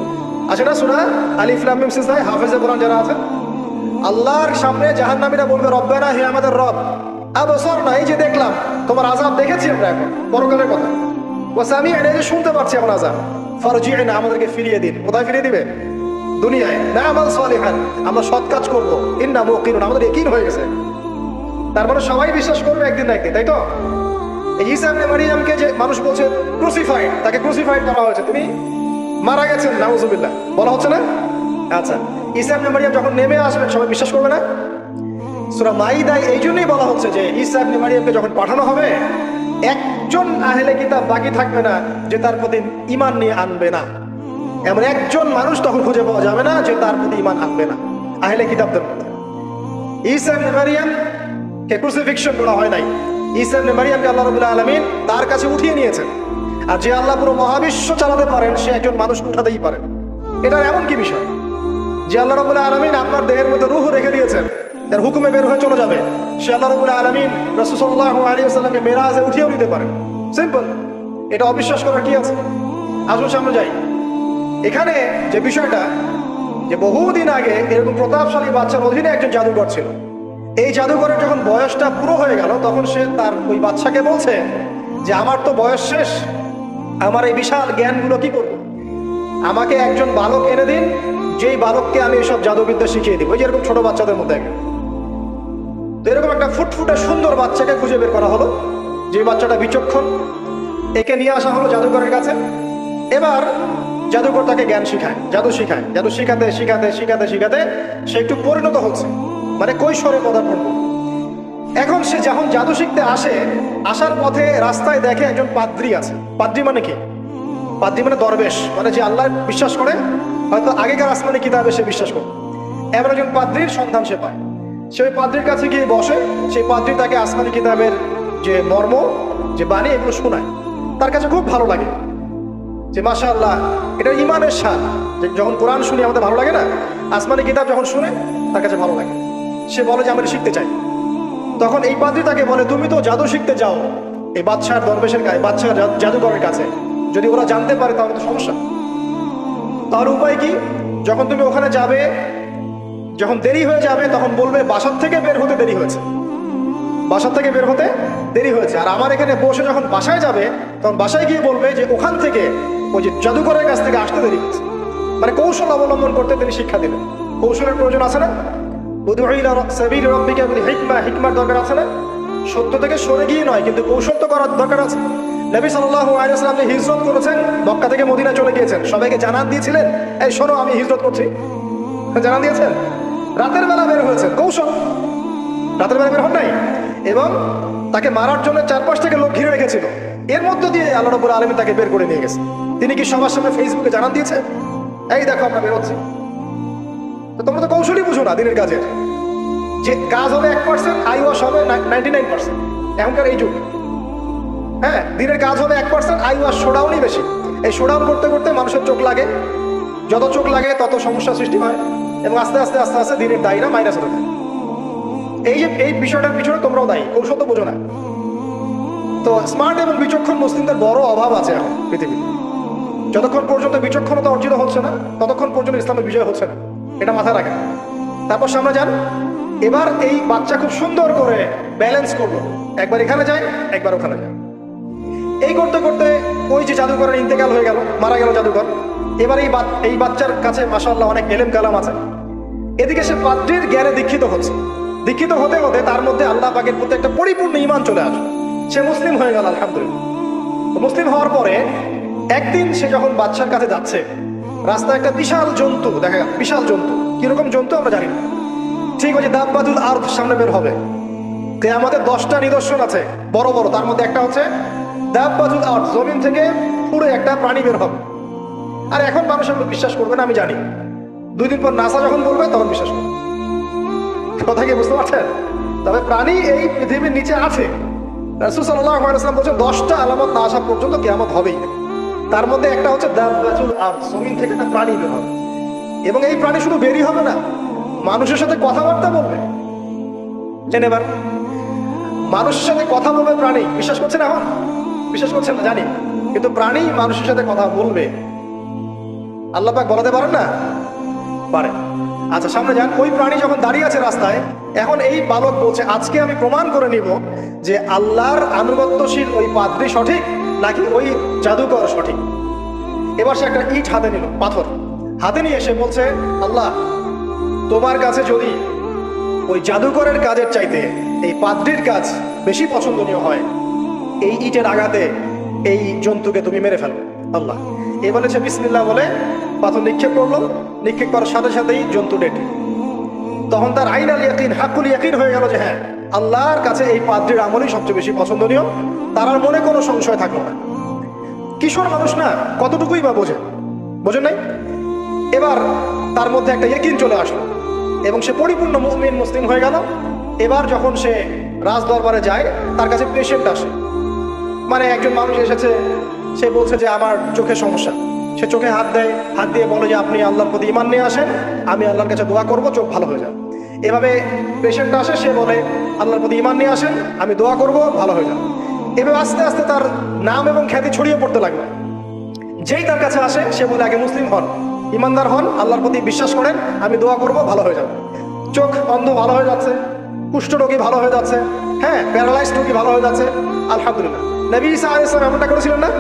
আছে না সূরা আলিফ লাম মিম সিজদা? হাফেজে কোরআন যারা আছেন, আল্লাহর সামনে জাহান্নামীরা বলবে রব্বানা, হে আমাদের রব, আবসারনা, এই যে দেখলাম তোমার আযাব দেখেছি আমরা, এখন পরকালের কথা, ওয়া সামি'না, এই যে শুনতে পাচ্ছি এখন আযাব, ফারজি'না, আমাদেরকে ফিরিয়ে দিন। কোথায় ফিরিয়ে দিবে? দুনিয়ায়। না'মাল সালিহান, আমরা সৎ কাজ করবো, ইন্না মুকিনুন, আমাদের ইয়াকিন হয়ে গেছে। তার মানে সবাই বিশ্বাস করবে একদিন না একদিন, তাই তো? ঈসা ইবনে মারইয়ামকে যে মানুষ বলছে ক্রুসিফাইড, তাকে ক্রুসিফাইড করা হয়েছে, তিনি মারা গেছেন, নাউজুবিল্লাহ, বলা হচ্ছে না? আচ্ছা, ঈসা ইবনে মারইয়াম যখন নেমে আসবেন সবাই বিশ্বাস করবে না? সূরা মাইদায় এই জন্যই বলা হচ্ছে যে ঈসা ইবনে মারইয়ামকে যখন পাঠানো হবে, একজন আহলে কিতাব বাকি থাকবে না যে তার প্রতি ঈমান নিয়ে আনবে না। এমন একজন মানুষ তখন খুঁজে পাওয়া যাবে না যে তার প্রতি ঈমান আনবে না আহলে কিতাবদের মধ্যে। ঈসা ইবনে মারইয়ামকে ক্রুসিফিকশন করা হয় নাই। ঈসা ইবনে মারইয়ামকে আল্লাহ রাব্বুল আলামিন তার কাছে উঠিয়ে নিয়েছেন। আর যে আল্লাহ পুরো মহাবিশ্ব চালাতে পারেন, সে একজন মানুষ উঠাতেই পারেন। এটার এমন কি বিষয় যে আল্লাহ রাব্বুল আলামিন আপনার দেহের মধ্যে রূহ রেখে দিয়েছেন, তার হুকুমে বের হয়ে চলে যাবে। সে আল্লাহ রাব্বুল আলামিন রাসূল সাল্লাল্লাহু আলাইহি ওয়াসাল্লামকে মেরাজে উঠিয়েও নিতে পারেন। সিম্পল, এটা অবিশ্বাস করার কি আছে? আসুন সামনে যাই। এখানে যে বিষয়টা, যে বহুদিন আগে এরকম প্রতাপশালী বাদশার অধীনে একজন জাদুকর ছিল। এই জাদুকরের যখন বয়সটা পুরো হয়ে গেল, তখন সে তার ওই বাদশাকে বলছে যে আমার তো বয়স শেষ, আমার এই বিশাল জ্ঞানগুলো কি করব? আমাকে একজন বালক এনে দিন, যেই বালককে আমি এইসব জাদুবিদ্যা শিখিয়ে দিব। ওই যেরকম ছোট বাচ্চাদের মধ্যে একটা। তো এরকম একটা ফুটফুটে সুন্দর বাচ্চাকে খুঁজে বের করা হলো, যে বাচ্চাটা বিচক্ষণ। একে নিয়ে আসা হলো জাদুকরের কাছে। এবার জাদুকর তাকে জ্ঞান শিখায়, জাদু শিখায়। জাদু শিখাতে শিখাতে শিখাতে শিখাতে সে একটু পরিণত হচ্ছে, মানে কৈশোরে পদার্পণ। এখন সে যখন জাদু শিখতে আসে, আসার পথে রাস্তায় দেখে একজন পাদ্রী আছে। পাদ্রী মানে কি? পাদ্রী মানে দরবেশ, মানে যে আল্লাহ বিশ্বাস করে, হয়তো আগেকার আসমানি কিতাবে সে বিশ্বাস করে। এবার একজন পাদ্রীর সন্ধান সে পায়। সে ওই পাদ্রীর কাছে গিয়ে বসে। সেই পাদ্রী তাকে আসমানি কিতাবের যে মর্ম, যে বাণী, এগুলো শোনায়। তার কাছে খুব ভালো লাগে যে মাশাআল্লাহ, এটা ইমানের শান। যখন কোরআন শুনি আমাদের ভালো লাগে না, আসমানি কিতাব যখন শুনে তার কাছে ভালো লাগে। সে বলে যে আমি এটা শিখতে চাই। তখন এই পাদ্রী তাকে বলে, তুমি তো জাদু শিখতে যাও এই বাদশার দরবেশের কাছে, বাদশার জাদুকরের কাছে, যদি ওরা জানতে পারে তাহলে তো সমস্যা। তাহলে উপায় কি? যখন তুমি ওখানে যাবে, যখন দেরি হয়ে যাবে, তখন বলবে বাসার থেকে বের হতে দেরি হয়েছে, বাসার থেকে বের হতে দেরি হয়েছে। আর আমার এখানে বসে যখন বাসায় যাবে, তখন বাসায় গিয়ে বলবে যে ওখান থেকে, ওই যে জাদুকরের কাছ থেকে আসতে দেরি হয়েছে। মানে কৌশল অবলম্বন করতে তিনি শিক্ষা দিলেন। কৌশলের প্রয়োজন আছে না? হিকমার দরকার আছে না? সত্য থেকে সরে গিয়ে নয়, কিন্তু কৌশল তো করার দরকার আছে। নবী সাল্লাল্লাহু আলাইহি ওয়াসাল্লাম যে হিজরত করেছেন, মক্কা থেকে মদিনা চলে গিয়েছেন, সবাইকে জানান দিয়েছিলেন, এই শোনো আমি হিজরত করছি, জানান দিয়েছেন। রাতের বেলা বের হয়েছেন, কৌশল। রাতের বেলা বের হন নাই, এবং তাকে মারার জন্য চারপাশ থেকে লোক ঘিরে রেখেছিল। এর মধ্য দিয়ে আল্লাহ রাব্বুল আলামিন তাকে বের করে নিয়ে গেছে। তিনি কি সবার সামনে ফেসবুকে জানান দিয়েছে, এই দেখো আমরা বেরোচ্ছি? তো তোমরা তো কৌশলই বুঝো না দিনের কাজের। যে কাজ হবে 1%, আই ওয়াশ হবে 99%। এখনকার এই যুগ, হ্যাঁ, দিনের কাজ হবে 1%, আই ওয়াশ শোডাউনই বেশি। এই শোডাউন করতে করতে মানুষের চোখ লাগে, যত চোখ লাগে তত সমস্যা সৃষ্টি হয়, এবং আস্তে আস্তে আস্তে আস্তে দিনের দায়ীরা মাইনাস হতে থাকে। এই বিষয়টার পিছনে তোমরাও দায়ী, কৌশল তো বোঝো না। তো স্মার্ট এবং বিচক্ষণ মুসলিমদের বড় অভাব আছে এখন পৃথিবীতে। যতক্ষণ পর্যন্ত বিচক্ষণতা অর্জিত হচ্ছে না, ততক্ষণ পর্যন্ত ইসলামের বিজয় হচ্ছে না, এটা মাথায় রাখেন। তারপর সামনে যান। এবার এই বাচ্চা খুব সুন্দর করে ব্যালেন্স করলো, একবার এখানে যায়, একবার ওখানে যায়। এই করতে করতে ওই যে জাদুকরের ইন্তেকাল হয়ে গেল, মারা গেল জাদুকর। এবার এই বাচ্চার কাছে মাশাআল্লাহ অনেক এলেম কালাম আছে। এদিকে সে পাদ্রীর জ্ঞানে দীক্ষিত হচ্ছে। দীক্ষিত হতে হতে তার মধ্যে আল্লাহ পাকের প্রতি একটা পরিপূর্ণ ঈমান চলে আসে। সে মুসলিম হয়ে গেল, আলহামদুলিল্লাহ। মুসলিম হওয়ার পরে একদিন সে যখন বাচ্চার কাছে যাচ্ছে, রাস্তায় একটা বিশাল জন্তু দেখা গেল। বিশাল জন্তু, কিরকম জন্তু আমরা জানি না। ঠিক আছে, দাব্বাতুল আরদ সামনে বের হবে। কিয়ামতের 10টা নিদর্শন আছে বড় বড়, তার মধ্যে একটা হচ্ছে দাব্বাতুল আরদ, জমিন থেকে পুরো একটা প্রাণী বের হবে। আর এখন মানুষ এগুলো বিশ্বাস করবে না, আমি জানি। 2 দিন পর নাসা যখন বলবে তখন বিশ্বাস করবে। কথা কি বুঝতে পারছেন? তবে প্রাণী এই পৃথিবীর নিচে আছে। রাসূল সাল্লাল্লাহু আলাইহি ওয়াসাল্লাম বলেছেন 10টা আলামত না আসা পর্যন্ত কিয়ামত হবেই। তার মধ্যে একটা হচ্ছে দাব্বাতুল আরদ, জমিন থেকে একটা প্রাণী বের হবে। এবং এই প্রাণী শুধু বেরই হবে না, মানুষের সাথে কথাবার্তা বলবে। এবার মানুষের সাথে কথা বলবে প্রাণী। বিশ্বাস করছেন? এখন বিশ্বাস করছেন না জানি, কিন্তু প্রাণী মানুষের সাথে কথা বলবে। আল্লাহ পাক বলাতে পারেন না? পারে। আচ্ছা সামনে যান। ওই প্রাণী যখন দাঁড়িয়ে আছে রাস্তায়, এখন এই বালক বলছে আজকে আমি প্রমাণ করে নিব যে আল্লাহর আনুগত্যশীল ওই পাদ্রী সঠিক নাকি ওই জাদুকর সঠিক। এবার সে একটা ইট হাতে নিল, পাথর হাতে নিয়ে এসে বলছে, আল্লাহ তোমার কাছে যদি ওই জাদুকরের কাজের চাইতে এই পাদ্রীর কাজ বেশি পছন্দনীয় হয়, এই ইটের আঘাতে এই জন্তুকে তুমি মেরে ফেলো আল্লাহ। এ বলেছে বিসমিল্লাহ বলে পাথর নিক্ষেপ করলো। নিক্ষেপ করার সাথে সাথেই জন্তু ডেড। তখন তার আইনাল ইয়াকিন, হাক্কুল ইয়াকিন হয়ে গেল যে হ্যাঁ, আল্লাহর কাছে এই পাদ্রীর আমলই সবচেয়ে বেশি পছন্দনীয়। তার আর মনে কোনো সংশয় থাকলো না। কিশোর মানুষ না, কতটুকুই বা বোঝে, বোঝেন নাই? এবার তার মধ্যে একটা ইয়াকিন চলে আসলো এবং সে পরিপূর্ণ মুমিন মুসলিম হয়ে গেল। এবার যখন সে রাজ দরবারে যায়, তার কাছে পেশেন্ট আসে। মানে একজন মানুষ এসেছে, সে বলছে যে আমার চোখে সমস্যা। সে চোখে হাত দেয়, হাত দিয়ে বলে যে আপনি আল্লাহর প্রতি ঈমান নিয়ে আসেন, আমি আল্লাহর কাছে দোয়া করব, চোখ ভালো হয়ে যাবে। এভাবে পেশেন্ট আসে, সে বলে আল্লাহর প্রতি ঈমান নিয়ে আসেন, আমি দোয়া করব, ভালো হয়ে যাবে। এভাবে আস্তে আস্তে তার নাম এবং খ্যাতি ছড়িয়ে পড়তে লাগলো। যেই তার কাছে আসে, সে বলে আগে মুসলিম হন, ইমানদার হন, আল্লাহর প্রতি বিশ্বাস করেন, আমি দোয়া করব, ভালো হয়ে যাবে। চোখ অন্ধ ভালো হয়ে যাচ্ছে, কুষ্ঠ রোগী ভালো হয়ে যাচ্ছে, হ্যাঁ প্যারালাইজড রোগী ভালো হয়ে যাচ্ছে, আলহামদুলিল্লাহ। নবী ঈসা আলাইহিস সালাম এমনটা করেছিলেন না?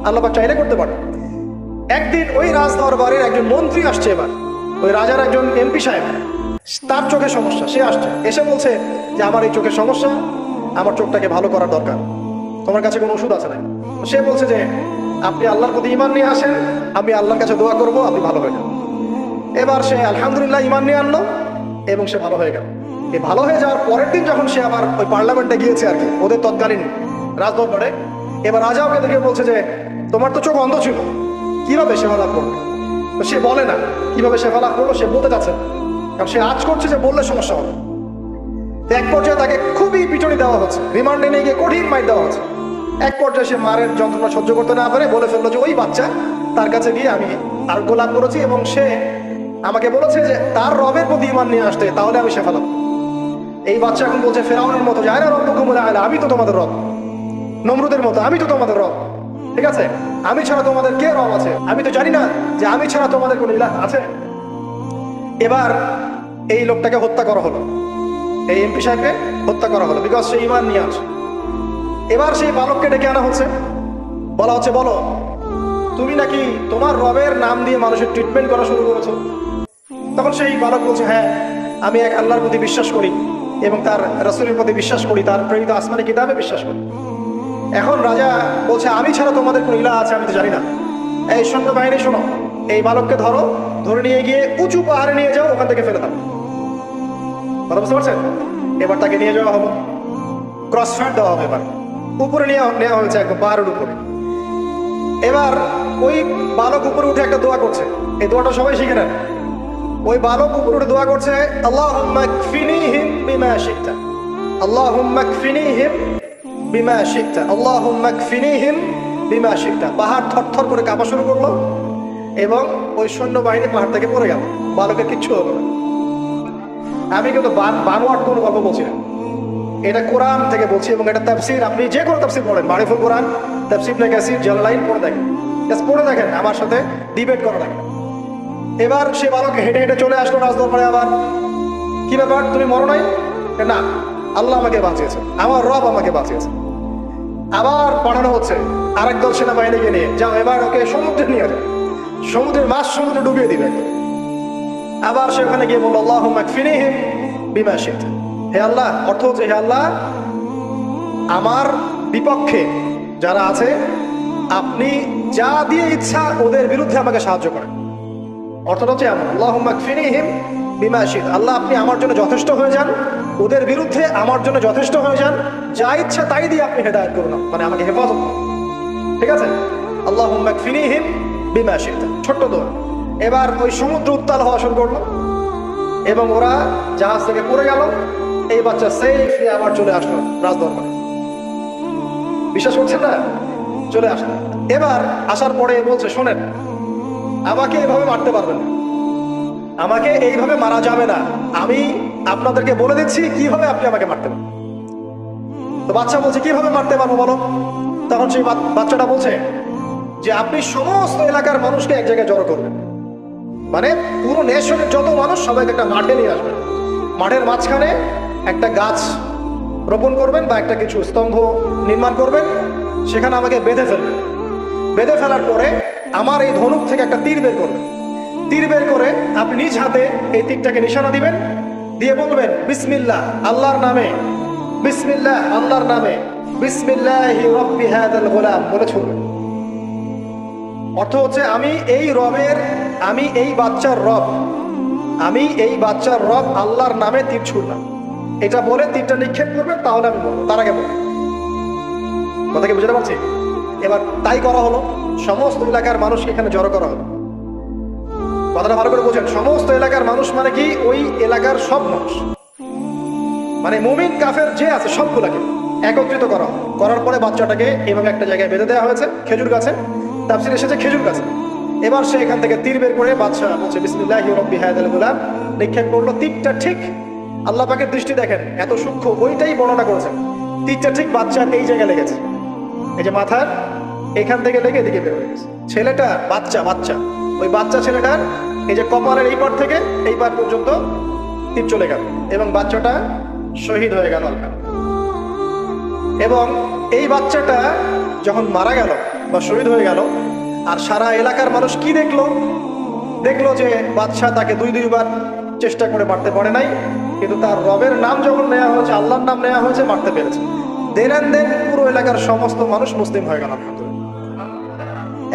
আল্লাহ পাক চাইলে করতে পারে। একদিন ওই রাজ দরবারের একজন মন্ত্রী আসছে। এবার ওই রাজার একজন এমপি সাহেব, তার চোখে সমস্যা, সে আসছে, এসে বলছে যে আমার এই চোখের সমস্যা, আমার চোখটাকে ভালো করার দরকার, তোমার কাছে কোনো ওষুধ আছে না? সে বলছে যে আপনি আল্লাহর প্রতি ঈমান নিয়ে আসেন, আমি আল্লাহর কাছে দোয়া করব, আপনি ভালো হয়ে যান। এবার সে আলহামদুলিল্লাহ ঈমান নিয়ে আনলো এবং সে ভালো হয়ে গেল। এই ভালো হয়ে যাওয়ার পরের দিন যখন সে আবার ওই পার্লামেন্টে গিয়েছে আর কি, ওদের তৎকালীন রাজদরবারে, এবার রাজা ওকে দেখে বলছে যে তোমার তো চোখ অন্ধ ছিল, কিভাবে সেবা লাভ করবে? তো সে বলে না কিভাবে সেবা লাভ করলো, সে বলতে চাচ্ছে, কারণ সে আজ করছে যে বললে সমস্যা হবে। এক পর্যায়ে তাকে খুবই পিটুনি দেওয়া হচ্ছে, রিমান্ডে নিয়ে গিয়ে কঠিন মাইর দেওয়া হচ্ছে। এক পর্যায়ে সে মারের যন্ত্রণা সহ্য করতে না পারে বলে ফেললো যে ওই বাচ্চা, তার কাছে গিয়ে আমি আরোগ্য লাভ করেছি এবং সে আমাকে বলেছে যে তার রবের প্রতি ঈমান নিয়ে আসতে, তাহলে আমি শেফা লাভ। এই বাচ্চা এখন বলছে ফেরাউনের মতো, যায় না রব্বুকুম আ'লা, আমি তো তোমাদের রব। নমরুদের মতো, আমি তো তোমাদের রব। ঠিক আছে, আমি ছাড়া তোমাদের কে রব আছে? আমি তো জানি না যে আমি ছাড়া তোমাদের কোনো ইলাহ আছে। এবার এই লোকটাকে হত্যা করা হলো, এই এমপি সাহেবকে হত্যা করা হলো, বিকজ সে ঈমান নিয়ে আসে। এবার সেই বালককে ডেকে আনা হচ্ছে, বলা হচ্ছে বলো তুমি নাকি তোমার রবের নাম দিয়ে মানুষের ট্রিটমেন্ট করা শুরু করেছো? তখন সেই বালক বলছে হ্যাঁ, আমি এক আল্লাহর প্রতি বিশ্বাস করি এবং তার রাসূলের প্রতি বিশ্বাস করি, তার প্রেরিত আসমানি কিতাবে বিশ্বাস করি। এখন রাজা বলছে আমি ছাড়া তোমাদের কোনো ইলাহ আছে আমি তো জানি না। এই সৈন্যবাহিনী শোনো, এই বালককে ধরো, ধরে নিয়ে গিয়ে উঁচু পাহাড়ে নিয়ে যাও, ওখান থেকে ফেলে দাও। কথা বুঝতে পারছেন? এবার তাকে নিয়ে যাওয়া হলো, ক্রস ফায়ার দেওয়া হবে, এবার উপরে নেওয়া হয়েছে, একদম পাহাড়ের উপরে। এবার ওই বালক উপরে উঠে একটা দোয়া করছে, এই দোয়াটা সবাই শিখে নেন। ওই বালক উপরে উঠে দোয়া করছে আল্লাহুম্মা কফিনিহিম বিমা শি'তা, আল্লাহুম্মা কফিনিহিম বিমা শি'তা, আল্লাহুম্মা কফিনিহিম বিমা শি'তা। পাহাড় থরথর করে কাঁপা শুরু করলো এবং ওই সৈন্যবাহিনী পাহাড় থেকে পড়ে গেল, বালকের কিচ্ছু হলো না। আমি কিন্তু বানোয়াট কোনো গল্প বলছি না, এটা কোরআন থেকে বলছি, এবং এটা তাফসীর, আপনি যে কোনো তাফসীর পড়েন, মারিফুল কোরআন, তাফসীর ইবনে কাসির, জালালাইন পড়ে দেখেন, পড়ে দেখেন, আমার সাথে ডিবেট করা লাগে। এবার সে বালক হেঁটে হেঁটে চলে আসলো রাজদরবারে। আবার কি ব্যাপার, তুমি মরো নাই? না, আল্লাহ আমাকে বাঁচিয়েছে, আমার রব আমাকে বাঁচিয়েছে। আবার পাঠানো হচ্ছে আরেক দল সেনাবাহিনীকে নিয়ে, যাও এবার ওকে সমুদ্রে নিয়ে যাও, সমুদ্রের মাছ সমুদ্রে ডুবিয়ে দিবে। আবার সেখানে গিয়ে বলল আল্লাহুম্মা কফিনিহিম বিমা শি'তা, হে আল্লাহ, অর্থ হচ্ছে হে আল্লাহ, আমার বিপক্ষে যারা আছে আপনি যা দিয়ে ইচ্ছা ওদের বিরুদ্ধে আমাকে সাহায্য করেন। অর্থটা হচ্ছে এমন, আল্লাহুম্মা কফিনিহিম বিমা শি'তা, আল্লাহ আপনি আমার জন্য যথেষ্ট হয়ে যান, ওদের বিরুদ্ধে আমার জন্য যথেষ্ট হয়ে যান, যা ইচ্ছা তাই দিয়ে আপনি হেদায়েত করুন, মানে আমাকে হেফাজত করুন। ঠিক আছে, আল্লাহুম্মা কফিনিহিম বিমা শি'তা, ছোট্ট দোয়া। এবার ওই সমুদ্র উত্তাল হওয়া শুরু করলো এবং ওরা জাহাজ থেকে পড়ে গেল। এই বাচ্চা সেফলি আবার চলে আসলো রাজদরবারে। বিশ্বাস করছেন না? চলে আসলো। এবার আসার পরে বলছে, শোনেন, আমাকে এভাবে মারতে পারবেন না, আমাকে এইভাবে মারা যাবে না, আমি আপনাদেরকে বলে দিচ্ছি কিভাবে আপনি আমাকে মারতে পারবেন। তো বাচ্চা বলছে, কিভাবে মারতে পারবো বলো? তখন সেই বাচ্চাটা বলছে যে আপনি সমস্ত এলাকার মানুষকে এক জায়গায় জড়ো করবেন, মানে পুরো নেশনের যত মানুষ সবাইকে একটা মাঠে নিয়ে আসবেন, মাঠের মাঝখানে একটা গাছ রোপণ করবেন বা একটা কিছু স্তম্ভ নির্মাণ করবেন, সেখানে আমাকে বেঁধে ফেলবেন। বেঁধে ফেলার পরে আমার এই ধনুক থেকে একটা তীর বের করবেন, তীর বের করে আপনি নিজ হাতে এই তীরটাকে নিশানা দিবেন, দিয়ে বলবেন বিসমিল্লাহ, আল্লাহর নামে, বিসমিল্লাহ, আল্লাহর নামে, বিসমিল্লাহি রাব্বি হাযাল গোলাম বলে ছুড়বেন। অর্থ হচ্ছে আমি এই রবের, আমি এই বাচ্চার রব, আমি এই বাচ্চার রব আল্লাহর নামে তীর ছুড়লাম, এটা বলে তীরটা নিক্ষেপ করবেন, তাহলে আমি বলবো, তার আগে বলবো। কথা কি বুঝতে পারছি? এবার তাই করা হলো, সমস্ত এলাকার মানুষকে এখানে জড়ো করা হলো। কথাটা ভালো করে বোঝেন, সমস্ত এলাকার মানুষ মানে কি? ওই এলাকার সব মানুষ, মানে মুমিন কাফের যে আছে সবগুলাকে একত্রিত করা। করার পরে বাচ্চাটাকে এভাবে একটা জায়গায় বেঁধে দেওয়া হয়েছে, খেজুর গাছে, তাফসীরে এসেছে খেজুর গাছে। এবার সে এখান থেকে তীর বের করে বাচ্চা বলছে বিসমিল্লাহি রাব্বি হাযাল গোলাম, নিক্ষেপ করলো। তীরটা ঠিক, আল্লাহ পাকের দৃষ্টি দেখেন এত সূক্ষ্ম, ওইটাই বর্ণনা করেছেন। তীরটা ঠিক বাচ্চার এই জায়গায় লেগেছে, এই যে মাথার এখান থেকে লেগে এদিকে বের হয়ে গেছে। ছেলেটা বাচ্চা ওই বাচ্চা ছেলেটার এই যে কপালের এই পার থেকে এই পার পর্যন্ত তীর চলে গেল এবং বাচ্চাটা শহীদ হয়ে গেল। এবং এই বাচ্চাটা যখন মারা গেল বা শহীদ হয়ে গেল, আর সারা এলাকার মানুষ কি দেখলো? দেখলো যে বাদশা তাকে দুইবার চেষ্টা করে মারতে পারে নাই, কিন্তু তার রবের নাম যখন নেওয়া হয়েছে, আল্লাহর নাম নেওয়া হয়েছে, মারতে পেরেছে। দেন পুরো এলাকার সমস্ত মানুষ মুসলিম হয়ে গেল।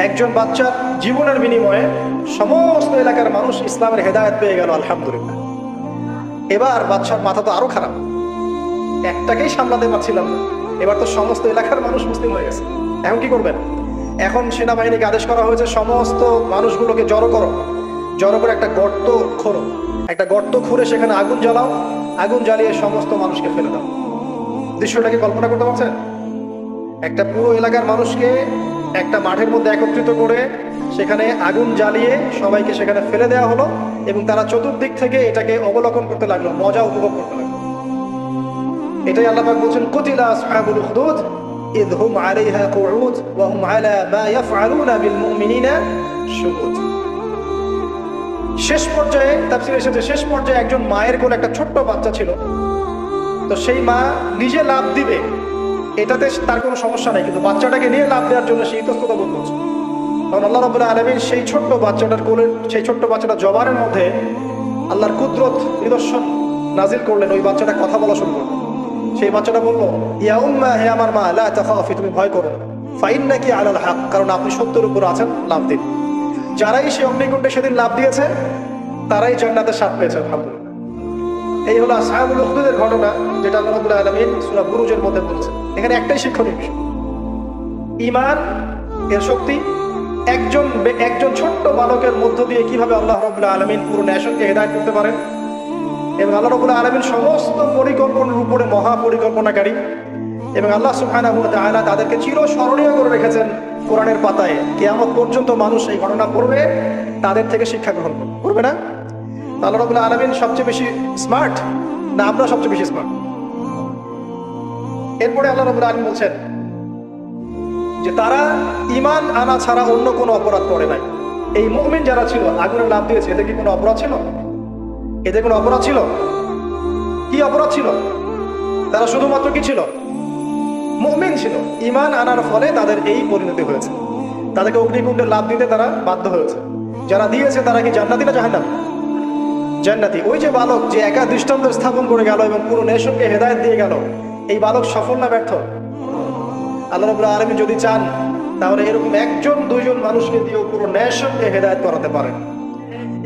একজন বাচ্চার জীবনের বিনিময়ে সমস্ত এলাকার মানুষ ইসলামের হেদায়েত পেয়ে গেল, আলহামদুলিল্লাহ। এবার বাচ্চার মাথা তো আরো খারাপ, একটাকেই সামলাতে পারছিলাম না, এবার তো সমস্ত এলাকার মানুষ মুসলিম হয়ে গেছে। এখন কি করবেন? এখন সেনাবাহিনীকে আদেশ করা হয়েছে সমস্ত মানুষগুলোকে জড়ো করো, জড়ো করে একটা গর্ত খোঁড়ো, একটা গর্ত খুঁড়ে সেখানে আগুন জ্বালাও, আগুন জ্বালিয়ে সমস্ত মানুষকে ফেলে দাও। দৃশ্যটাকে কল্পনা করতে পারছেন? একটা পুরো এলাকার মানুষকে একটা মাঠের মধ্যে একত্রিত করে সেখানে আগুন জ্বালিয়ে সবাইকে সেখানে ফেলে দেওয়া হলো এবং তারা চতুর্দিক থেকে এটাকে অবলোকন করতে লাগলো, মজা উপভোগ করতে লাগলো। এটাই আল্লাহ পাক বলছেন, কুতিলা আসহাবুল উখদুদ ইয হুম আলাইহা কুউদ ওয়া হুম আলা মা ইয়াফআলুনা বিল মুমিনিনা শুহুদ। শেষ পর্যায়ে তাফসীরে এসেছে, শেষ পর্যায়ে একজন মায়ের কোলে একটা ছোট্ট বাচ্চা ছিল। তো সেই মা নিজে লাফ দিবে, এটাতে তার কোনো সমস্যা নেই, কিন্তু বাচ্চাটাকে নিয়ে লাফ দেওয়ার জন্য সে ইতস্তত বোধ করছে। তখন আল্লাহ রাব্বুল আলামিন সেই ছোট্ট বাচ্চাটার কোলে, সেই ছোট্ট বাচ্চাটা জবানের মধ্যে আল্লাহর কুদরত নিদর্শন নাজিল করলেন। ওই বাচ্চাটা কথা বলা শুরু করলো। সেই বাচ্চাটা বলল, ইয়া উম্মা, হে আমার মা, লা তাখাফি, তুমি ভয় করো না, ফাইন্নাকি আলাল হক, কারণ আপনি সত্যের উপর আছেন, লাফ দিন। যারাই সেই অগ্নিকুণ্ডে সেদিন লাফ দিয়েছে তারাই জান্নাতের স্বাদ পেয়েছে, আলহামদুলিল্লাহ। এই হলো আসহাবুল উখদুদের ঘটনা, যেটা আল্লাহ রাব্বুল আলামিন সূরা বুরুজের মধ্যে বলেছেন। এখানে একটাই শিক্ষণীয় বিষয়, ঈমান এর শক্তি একজন ছোট্ট বালকের মধ্য দিয়ে কিভাবে আল্লাহ রাব্বুল আলামিন পুরো নেশনকে হেদায়েত করতে পারেন। এবং আল্লাহ রাব্বুল আলামিন সমস্ত পরিকল্পনার উপরে মহা পরিকল্পনাকারী, এবং আল্লাহ সুবহানাহু ওয়া তাআলা তাদেরকে চিরস্মরণীয় করে রেখেছেন কোরআনের পাতায় কিয়ামত পর্যন্ত মানুষ এই ঘটনা পড়বে, তাদের থেকে শিক্ষা গ্রহণ করবে না? আল্লাহ রাব্বুল আলামিন সবচেয়ে বেশি স্মার্ট না আমরা সবচেয়ে বেশি স্মার্ট? এরপরে আল্লাহ রাব্বুল আলামিন বলছেন যে তারা ঈমান আনা ছাড়া অন্য কোনো অপরাধ করে নাই। এই মুমিন যারা ছিল আগুনে লাফ দিয়েছে, এদের কি কোনো অপরাধ ছিল? এদের কোনো অপরাধ ছিল? কি অপরাধ ছিল? তারা শুধুমাত্র কি ছিল? মুমিন ছিল। ঈমান আনার ফলে তাদের এই পরিণতি হয়েছে, তাদেরকে অগ্নিকুণ্ডে লাফ দিতে তারা বাধ্য হয়েছে। যারা দিয়েছে তারা কি জান্নাতি না জাহান্নামী? জান্নাতি। ওই যে বালক যে একা দৃষ্টান্ত স্থাপন করে গেল এবং পুরো নেশনকে হেদায়েত দিয়ে গেল, এই বালক সফল না ব্যর্থ? আল্লাহ রাব্বুল আলামিন যদি চান তাহলে এরকম একজন দুইজন মানুষকে দিয়ে পুরো নেশনকে হেদায়েত করাতে পারেন,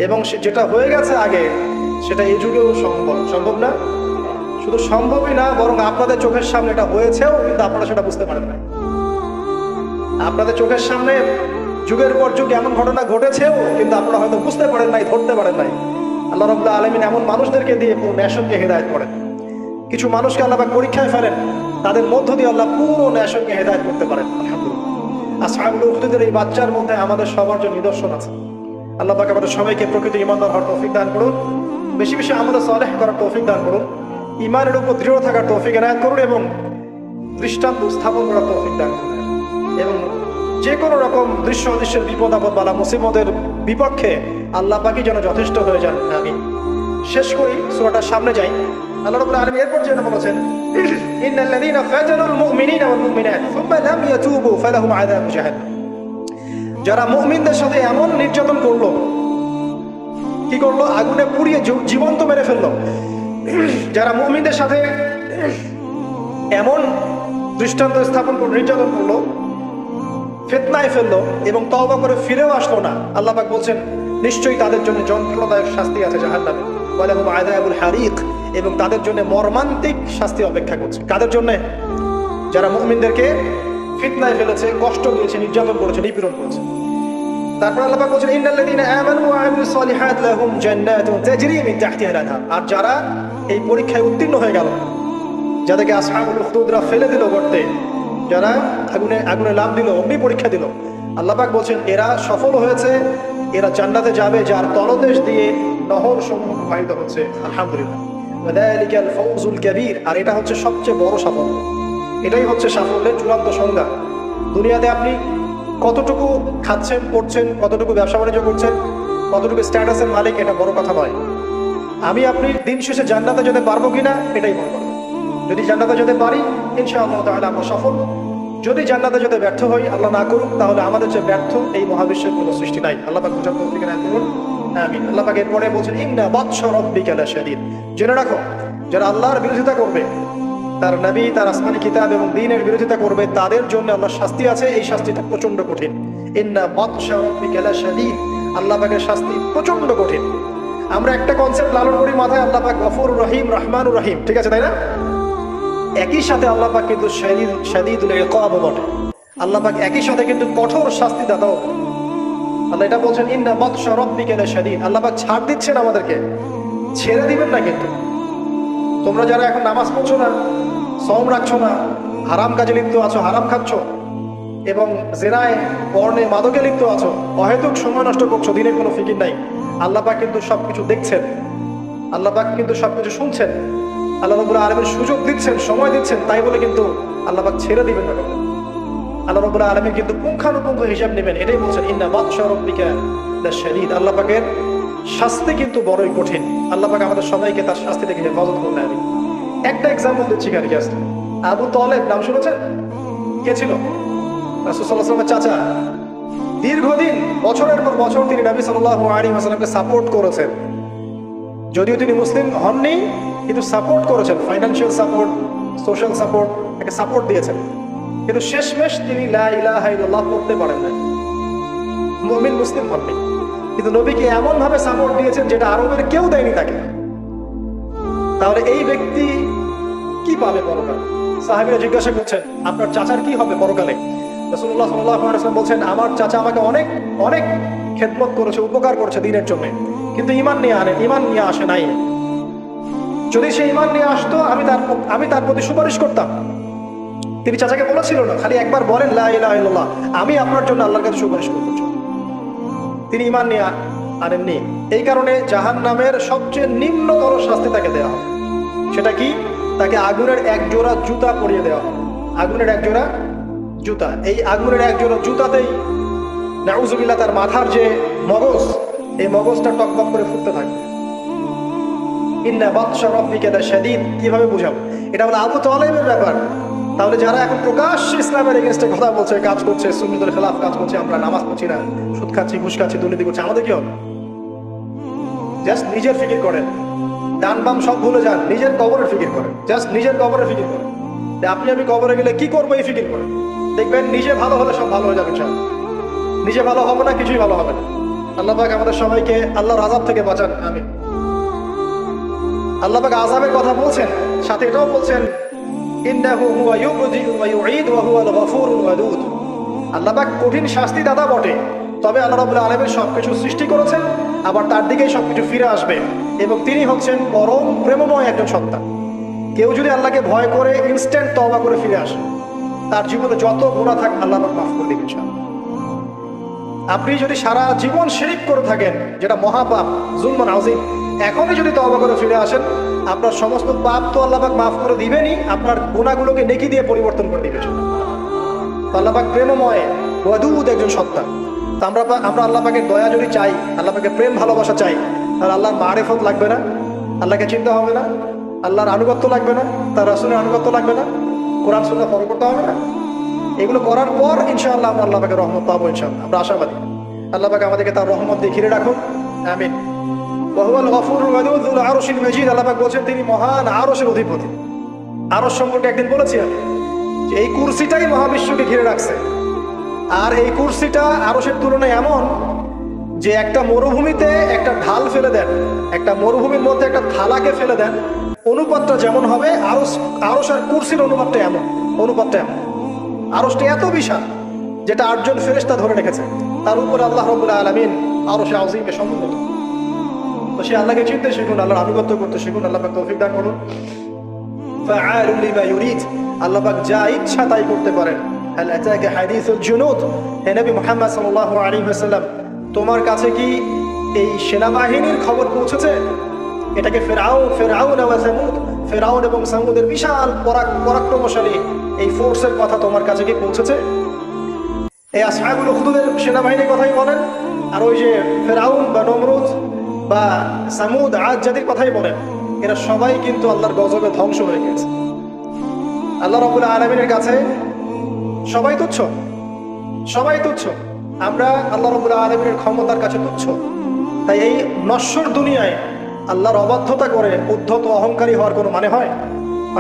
এবং যেটা হয়ে গেছে আগে সেটা এই যুগেও সম্ভব। সম্ভব না? শুধু সম্ভবই না, বরং আপনাদের চোখের সামনে এটা হয়েছেও, কিন্তু আপনারা সেটা বুঝতে পারেন না। আপনাদের চোখের সামনে যুগের পর যুগ এমন ঘটনা ঘটেছেও, কিন্তু আপনারা হয়তো বুঝতে পারেন নাই, ধরতে পারেন নাই। আল্লাহ রাব্বুল আলামিন এমন মানুষদেরকে দিয়ে পুরো নেশনকে হেদায়েত করেন। কিছু মানুষকে আল্লাহ পাক পরীক্ষায় ফেলেন, তাদের মধ্য দিয়ে আল্লাহ পুরো নেশনকে হেদায়েত করতে পারেন। আলহামদুলিল্লাহ। আসহাবুল উখদুদের এই বাচ্চার মধ্যে আমাদের সবার জন্য নিদর্শন আছে। আল্লাহ পাক আমাদের সবাইকে প্রকৃত ঈমানদার হওয়ার তৌফিক দান করুন, বেশি বেশি আমাদের সালেহ করার তৌফিক দান করুন, ঈমানের উপর দৃঢ় থাকার তৌফিক এনায়েত করুন, এবং দৃষ্টান্ত স্থাপন করার তৌফিক দান করুন, এবং যে কোনো রকম দৃশ্য অদৃশ্যের বিপদ আপদ বালা মুসিবতের বিপক্ষে আল্লাহ পাকই যেন যথেষ্ট হয়ে যান। আমি শেষ করি, সূরাটার সামনে যাই। আল্লাহ রাব্বুল আলামিন এরপর যেন বলেছেন, ইন্নাল্লাযীনা ফাতানুল মুমিনিনা ওয়াল মুমিনাত সুম্মা লাম ইয়াতুবু ফালাহুম আযাবু জাহান্নাম। যারা মুমিনদের সাথে এমন নির্যাতন করলো, কি করলো? আগুনে পুড়িয়ে জীবন্ত মেরে ফেললো। যারা মুমিনদের সাথে এমন দৃষ্টান্ত স্থাপন করে নির্যাতন করলো, ফিতনায় ফেললো এবং তওবা করে ফিরেও আসলো না, আল্লাহ পাক বলছেন নিশ্চয়ই তাদের জন্য যন্ত্রণাদায়ক শাস্তি আছে জাহান্নামে, ওয়ালাহুম আযাবুল হারিক, এবং তাদের জন্য মর্মান্তিক শাস্তি অপেক্ষা করছে। কাদের জন্য? যারা মুমিনদেরকে ফিতনায় ফেলেছে, কষ্ট দিয়েছে, নির্যাতন করেছে, নিপীড়ন করেছে। তারপর আল্লাহ পাক বলছেন, ইন্নাল্লাযীনা আমানু ওয়া আমিলুস সালিহাত লাহুম জান্নাতুন তাজরি মিন তাহতিহাল আনহার। আর যারা এই পরীক্ষায় উত্তীর্ণ হয়ে গেল, যাদেরকে আসহাবুল উখদুদরা ফেলে দিল গর্তে, যারা আগুনে লাফ দিল, অগ্নি পরীক্ষা দিল, আল্লাহ পাক বলছেন এরা সফল হয়েছে, এরা জান্নাতে যাবে যার তলদেশ দিয়ে নহর সমূহ প্রবাহিত হচ্ছে। আলহামদুলিল্লাহ, ওয়াযালিকাল ফাওজুল কাবীর। আর এটা হচ্ছে সবচেয়ে বড় সাফল্য, এটাই হচ্ছে সাফল্যের চূড়ান্ত সংজ্ঞা। দুনিয়াতে আপনি কতটুকু খাচ্ছেন, পড়ছেন, কতটুকু ব্যবসা বাণিজ্য করছেন, কতটুকু স্ট্যাটাসের মালিক, এটা বড় কথা নয়। আপনি দিন শেষে জান্নাতে যেতে পারবো কিনা, এটাই বড় কথা। যদি জান্নাতে যেতে পারি, ইনশাআল্লাহ তাআলা আমরা সফল। যদি জান্নাতে যেতে ব্যর্থ হই, আল্লাহ না করুক, তাহলে আমাদের যে ব্যর্থ এই মহাবিশ্বের কোনো সৃষ্টি নাই। আল্লাহ পাক বুঝার তৌফিক দান করুন, আমিন। আল্লাহ পাক এরপরে বলছেন, ইন্না বাতশা রাব্বিকা লাশাদীদ। জেনে রাখো, যারা আল্লাহর বিরোধিতা করবে, তার নবী, তার আসমানি কিতাব এবং দ্বীনের বিরোধিতা করবে, তাদের জন্য আল্লাহর শাস্তি আছে। এই শাস্তিটা প্রচন্ড কঠিন। ইন্না বাতশা রাব্বিকা লাশাদীদ। আল্লাহ পাকের শাস্তি প্রচন্ড কঠিন। আমরা একটা কনসেপ্ট লালন করি মাথায়, আল্লাহ পাক গফুরুর রহিম, রহমানুর রহিম, ঠিক আছে, তাই না? একই সাথে আল্লাহ পাক কিন্তু শাদীদুল ইকাব বটে। আল্লাহ পাক একই সাথে কিন্তু কঠোর শাস্তি দাতাও। আল্লাহ এটা বলছেন, ইন্না বাতশা রাব্বিকা লাশাদীদ। আল্লাহ পাক ছাড় দিচ্ছেন আমাদেরকে, ছেড়ে দিবেন না কিন্তু। তোমরা যারা এখন নামাজ পড়ছো না, সওম রাখছো না, হারাম কাজে লিপ্ত আছো, হারাম খাচ্ছ, এবং জিনায়, পর্নে, মাদকে লিপ্ত আছো, অহেতুক সময় নষ্ট করছো, দিনের কোনো ফিকির নাই, আল্লাহ পাক কিন্তু সবকিছু দেখছেন, আল্লাহ পাক কিন্তু সবকিছু শুনছেন। আল্লাহ রাব্বুল আলামিন সুযোগ দিচ্ছেন, সময় দিচ্ছেন, তাই বলে কিন্তু আল্লাহ পাক ছেড়ে দিবেন না। আল্লাহ রাব্বুল আলামিন কিন্তু পুঙ্খানুপুঙ্খ হিসাব নেবেন। এটাই বলছেন, ইন্না বাতশা রাব্বিকা লাশাদীদ। আল্লাহ পাকের শাস্তি কিন্তু বড়ই কঠিন। আল্লাহ পাক আমাদের সবাইকে তার শাস্তি থেকে হেফাজত করুন, আমিন। একটা এক্সাম্পল দিচ্ছি কারি জাস্ট। আবু তালেব নাম শুনেছেন? কে ছিল? রাসূল সাল্লাল্লাহু আলাইহি ওয়াসাল্লামের চাচা। দীর্ঘদিন, বছরের পর বছর তিনি নবী সাল্লাল্লাহু আলাইহি ওয়াসাল্লামকে সাপোর্ট করেছেন। যদিও তিনি মুসলিম হননি, কিন্তু সাপোর্ট করেছেন, ফাইন্যান্সিয়াল সাপোর্ট, সোশ্যাল সাপোর্ট, একটা সাপোর্ট দিয়েছেন। কিন্তু শেষমেশ তিনি লা ইলাহা ইল্লাল্লাহ পড়তে পারেন না, মুমিন মুসলিম হননি। কিন্তু নবীকে এমন ভাবে সাপোর্ট দিয়েছেন যেটা আরবের কেউ দেয়নি তাকে। তাহলে এই ব্যক্তি কি পাবে পরকালে? সাহাবীরা জিজ্ঞাসা করছেন, আপনার চাচার কি হবে পরকালে? রাসূলুল্লাহ সাল্লাল্লাহু আলাইহি ওয়াসাল্লাম বলছেন, আমার চাচা আমাকে অনেক অনেক খেদমত করেছে, উপকার করেছে দ্বীনের জন্য, কিন্তু ঈমান নিয়ে আসে নাই। যদি সে ঈমান নিয়ে আসতো, আমি তার প্রতি সুপারিশ করতাম। তিনি চাচাকে বলেছিল না, খালি একবার বলেন লা ইলাহা ইল্লাল্লাহ, আমি আপনার জন্য আল্লাহর কাছে সুপারিশ করব। তিনি ঈমান নিয়ে আনেননি। এই কারণে জাহান্নামের সবচেয়ে নিম্নতর শাস্তি তাকে দেওয়া হবে। সেটা কি? তাকে আগুনের এক জোড়া জুতা পরিয়ে দেওয়া হবে। আগুনের এক জোড়া জুতা। এই আগুনের এক জোড়া জুতাতেই নাউজুবিল্লাহ তার মাথার যে মগজ, এই মগজটা টকবক করে ফুটতে থাকে। ইন্না বাতশা রাব্বিকা লাশাদীদ। কিভাবে বুঝাবো? এটা হলো আবু তালেবের ব্যাপার। তাহলে যারা এখন প্রকাশ্যে ইসলামের এগেইনস্টে কথা বলছে, কাজ করছে, সুন্নতের খেলাফ কাজ করছে, আমরা নামাজ পড়ছি না, সুদ খাচ্ছি, ঘুষ খাচ্ছি, দুর্নীতি করছি, আমাদের কি হবে? জাস্ট নিজের ফিকির করেন, ডান বাম সব ভুলে যান, নিজের কবরের ফিকির করেন। জাস্ট নিজের কবরের ফিকির করেন। আপনি আমি কবরে গেলে কি করবো এই ফিকির করেন। দেখবেন নিজে ভালো হলে সব ভালো হয়ে যাবে। নিজে ভালো হবে না, কিছুই ভালো হবে না। আল্লাহ পাক আমাদের সবাইকে আল্লাহর আযাব থেকে বাঁচান, আমিন। আল্লাহ পাক আযাবের কথা বলছেন, সাথে এটাও বলছেন ইন্নাহু হুয়া ইউবদিউ ওয়া ইউঈদ ওয়া হুয়াল গফুরুল ওয়াদুদ। আল্লাহ পাক কঠিন শাস্তি দাতা বটে, তবে আল্লাহ রাব্বুল আলামিন সবকিছু সৃষ্টি করেছেন, আবার তার দিকেই সবকিছু ফিরে আসবে, এবং তিনি হচ্ছেন পরম প্রেমময় একজন সত্তা। কেউ যদি আল্লাহকে ভয় করে ইনস্ট্যান্ট তওবা করে ফিরে আসে, তার জীবনে যত গুনাহ থাক আল্লাহ পাক মাফ করে দিবেন ইনশাআল্লাহ। আপনি যদি সারা জীবন শিরক করে থাকেন, যেটা মহাপাপ, যুলমুন আযীম, এখনই যদি তওবা করে ফিরে আসেন, আপনার সমস্ত পাপ তো আল্লাহ পাক মাফ করে দিবেনই, আপনার গুনাহগুলোকে নেকি দিয়ে পরিবর্তন করে দিবেন। আল্লাহ পাক প্রেমময় ওয়াদুদ একজন সত্তা। তো আমরা আল্লাহ পাকের দয়া যদি চাই, আল্লাহ পাকের প্রেম ভালোবাসা চাই, তাহলে আল্লাহর মারিফত লাগবে না, আল্লাহকে চিনতে হবে না, আল্লাহর আনুগত্য লাগবে না, তার রাসূলের আনুগত্য লাগবে না, কোরআন সুন্নাহ ফলো করতে হবে না। এগুলো করার পর ইনশাআল্লাহ আমরা আল্লাহ পাকের রহমত পাবো ইনশাআল্লাহ। আমরা আশাবাদী। আল্লাহ পাক আমাদেরকে তার রহমত দিয়ে ঘিরে রাখুন, আমিন। ওয়া হুয়াল গফুরুল ওয়াদুদ যুল আরশিল মাজিদ। আল্লাহ পাক বলেন তিনি মহান আরশের অধিপতি। আরশ সম্পর্কে একদিন বলেছি আমি যে এই কুরসিটাই মহাবিশ্বকে ঘিরে রাখছে। আর এই কুরসিটা আরশের তুলনায় এমন যে একটা মরুভূমিতে একটা ঢাল ফেলে দেন, একটা মরুভূমির মধ্যে একটা থালাকে ফেলে দেন, অনুপাতটা যেমন হবে, আরশ আর কুরসির অনুপাতটা এমন। আরশটা এত বিশাল যেটা 8 জন ফেরেশতা ধরে রেখেছে। তার উপরে আল্লাহ রাব্বুল আলামিন আরশে আযীমে সম্মানিত। তো সে আল্লাহকে চিনতে শিখুন, আল্লাহর আনুগত্য করতে শিখুন। আল্লাহ পাক তৌফিক দান করুন। ফাআলু লিমা ইউরিদ। আল্লাহ পাক যা ইচ্ছা তাই করতে পারেন। হাল আতাকা হাদিসুল জুনুদ। হে নবী মুহাম্মদ সাল্লাল্লাহু আলাইহি ওয়াসাল্লাম, তোমার কাছে কি এই সেনাবাহিনীর খবর পৌঁছেছে? এটাকে ফেরাউন এবং সামুদের বিশাল পরাক্রমশালী এই ফোর্সের কথা তোমার কাছে কি পৌঁছেছে? এই আসহাবুল উখদুদের সেনাবাহিনীর কথাই বলেন, আর ওই যে ফেরাউন বা নমরুদ বা সামুদ আদ জাতির কথাই বলেন। এরা সবাই কিন্তু আল্লাহর গজবে ধ্বংস হয়ে গেছে। আল্লাহ রাব্বুল আলামিনের কাছে সবাই তুচ্ছ, সবাই তুচ্ছ। আমরা আল্লাহ রাব্বুল আলামিনের ক্ষমতার কাছে তুচ্ছ। তাই এই নশ্বর দুনিয়ায় আল্লাহর অবাধ্যতা করে উদ্ধত অহংকারী হওয়ার কোনো মানে হয়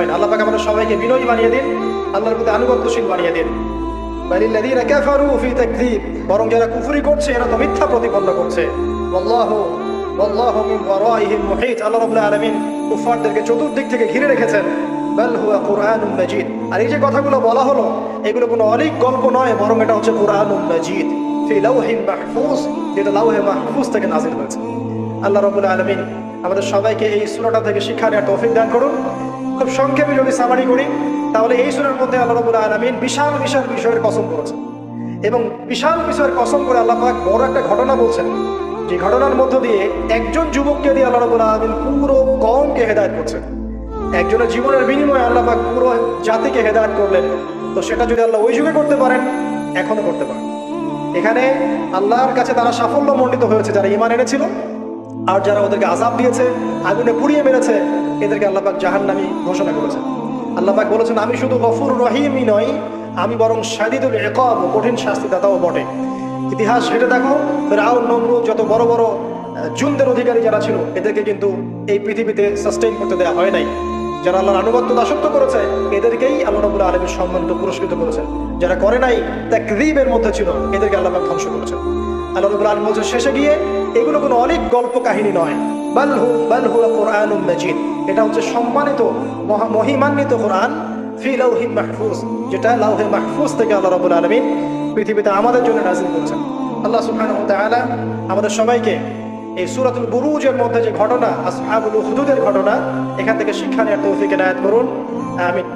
না। আল্লাহ পাক আমাদের সবাইকে বিনয়ী বানিয়ে দিন, আল্লাহর প্রতি আনুগত্যশীল বানিয়ে দিন। বালিল্লাযীনা কাফারু ফি তাকযীব। বরং যারা কুফরি করছে এরা তো মিথ্যা প্রতিপন্ন করছে। ওয়াল্লাহু মিন ওয়ারাইহিম মুহীত। আল্লাহ রাব্বুল আলামিন কুফারদেরকে চতুর্দিক থেকে ঘিরে রেখেছেন। বাল হুয়া কুরআনুম মাজিদ। আর এই যে কথাগুলো বলা হলো, এগুলো কোনো অলীক গল্প নয়, বরং এটা হচ্ছে কুরআনুম মাজিদ ফি লাওহিন মাহফুজ, যেটা লাওহে মাহফুজ থেকে নাযিল হয়েছে। আল্লাহ রাব্বুল আলামিন আমাদের সবাইকে এই সূরাটা থেকে শিক্ষা নেওয়ার তৌফিক দান করুন। খুব সংক্ষেপে যদি সামারি করি, তাহলে এই সূরার মধ্যে আল্লাহ রাব্বুল আলামিন বিশাল বিশাল বিষয়ের কসম করেছেন, এবং বিশাল বিষয়ের কসম করে আল্লাহ পাক বড় একটা ঘটনা বলছেন, যে ঘটনার মধ্য দিয়ে একজন যুবককে দিয়ে আল্লাহ রাব্বুল আলামিন পুরো কওমকে হেদায়েত করছেন। একজনের জীবনের বিনিময়ে আল্লাহ পাক পুরো জাতিকে হেদায়েত করলেন। তো সেটা যদি আল্লাহ ওই যুগে করতে পারেন, এখনো করতে পারেন। এখানে আল্লাহর কাছে তারা সাফল্য মণ্ডিত হয়েছে যারা ঈমান এনেছিল, আর যারা ওদেরকে আযাব দিয়েছে, আগুনে পুড়িয়ে মেরেছে, এদেরকে আল্লাহ পাক জাহান্নামী ঘোষণা করেছেন। আল্লাহ পাক বলেছেন আমি শুধু গফুর রহিমই নই, আমি বরং শাদীদুল ইকাব, কঠিন শাস্তিদাতাও বটে। ইতিহাস ঘেটে দেখো, ফিরআউন, নমরুদ, যত বড় বড় জুনদের অধিকারী যারা ছিল, এদেরকে কিন্তু এই পৃথিবীতে সাস্টেইন করতে দেওয়া হয় নাই। যারা আল্লাহর আনুগত্য দাসত্ব করেছে, এদেরকেই আল্লাহ রাব্বুল আলামিন সম্মানিত পুরস্কৃত করেছেন। যারা করে নাই, তাকযীবের মধ্যে ছিল, এদেরকে আল্লাহ পাক ধ্বংস করেছেন। আল্লাহ রাব্বুল আলামিন বলছেন শেষে গিয়ে, এগুলো কোনো অলীক গল্প কাহিনী নয়, বাল হুয়া কুরআনুম মাজিদ। এটা হচ্ছে সম্মানিত মহিমান্বিত কোরআন ফি লাওহিন মাহফুজ, যেটা লাওহে মাহফুজ থেকে আল্লাহ রাব্বুল আলামিন পৃথিবীতে আমাদের জন্য নাযিল করেছেন। আল্লাহ সুবহানাহু ওয়া তাআলা আমাদের সবাইকে এই সূরাতুল বুরুজের মধ্যে যে ঘটনা, আসহাবুল উখদুদের ঘটনা, এখান থেকে শিক্ষা নেওয়ার তৌফিক এনায়েত করুন, আমিন।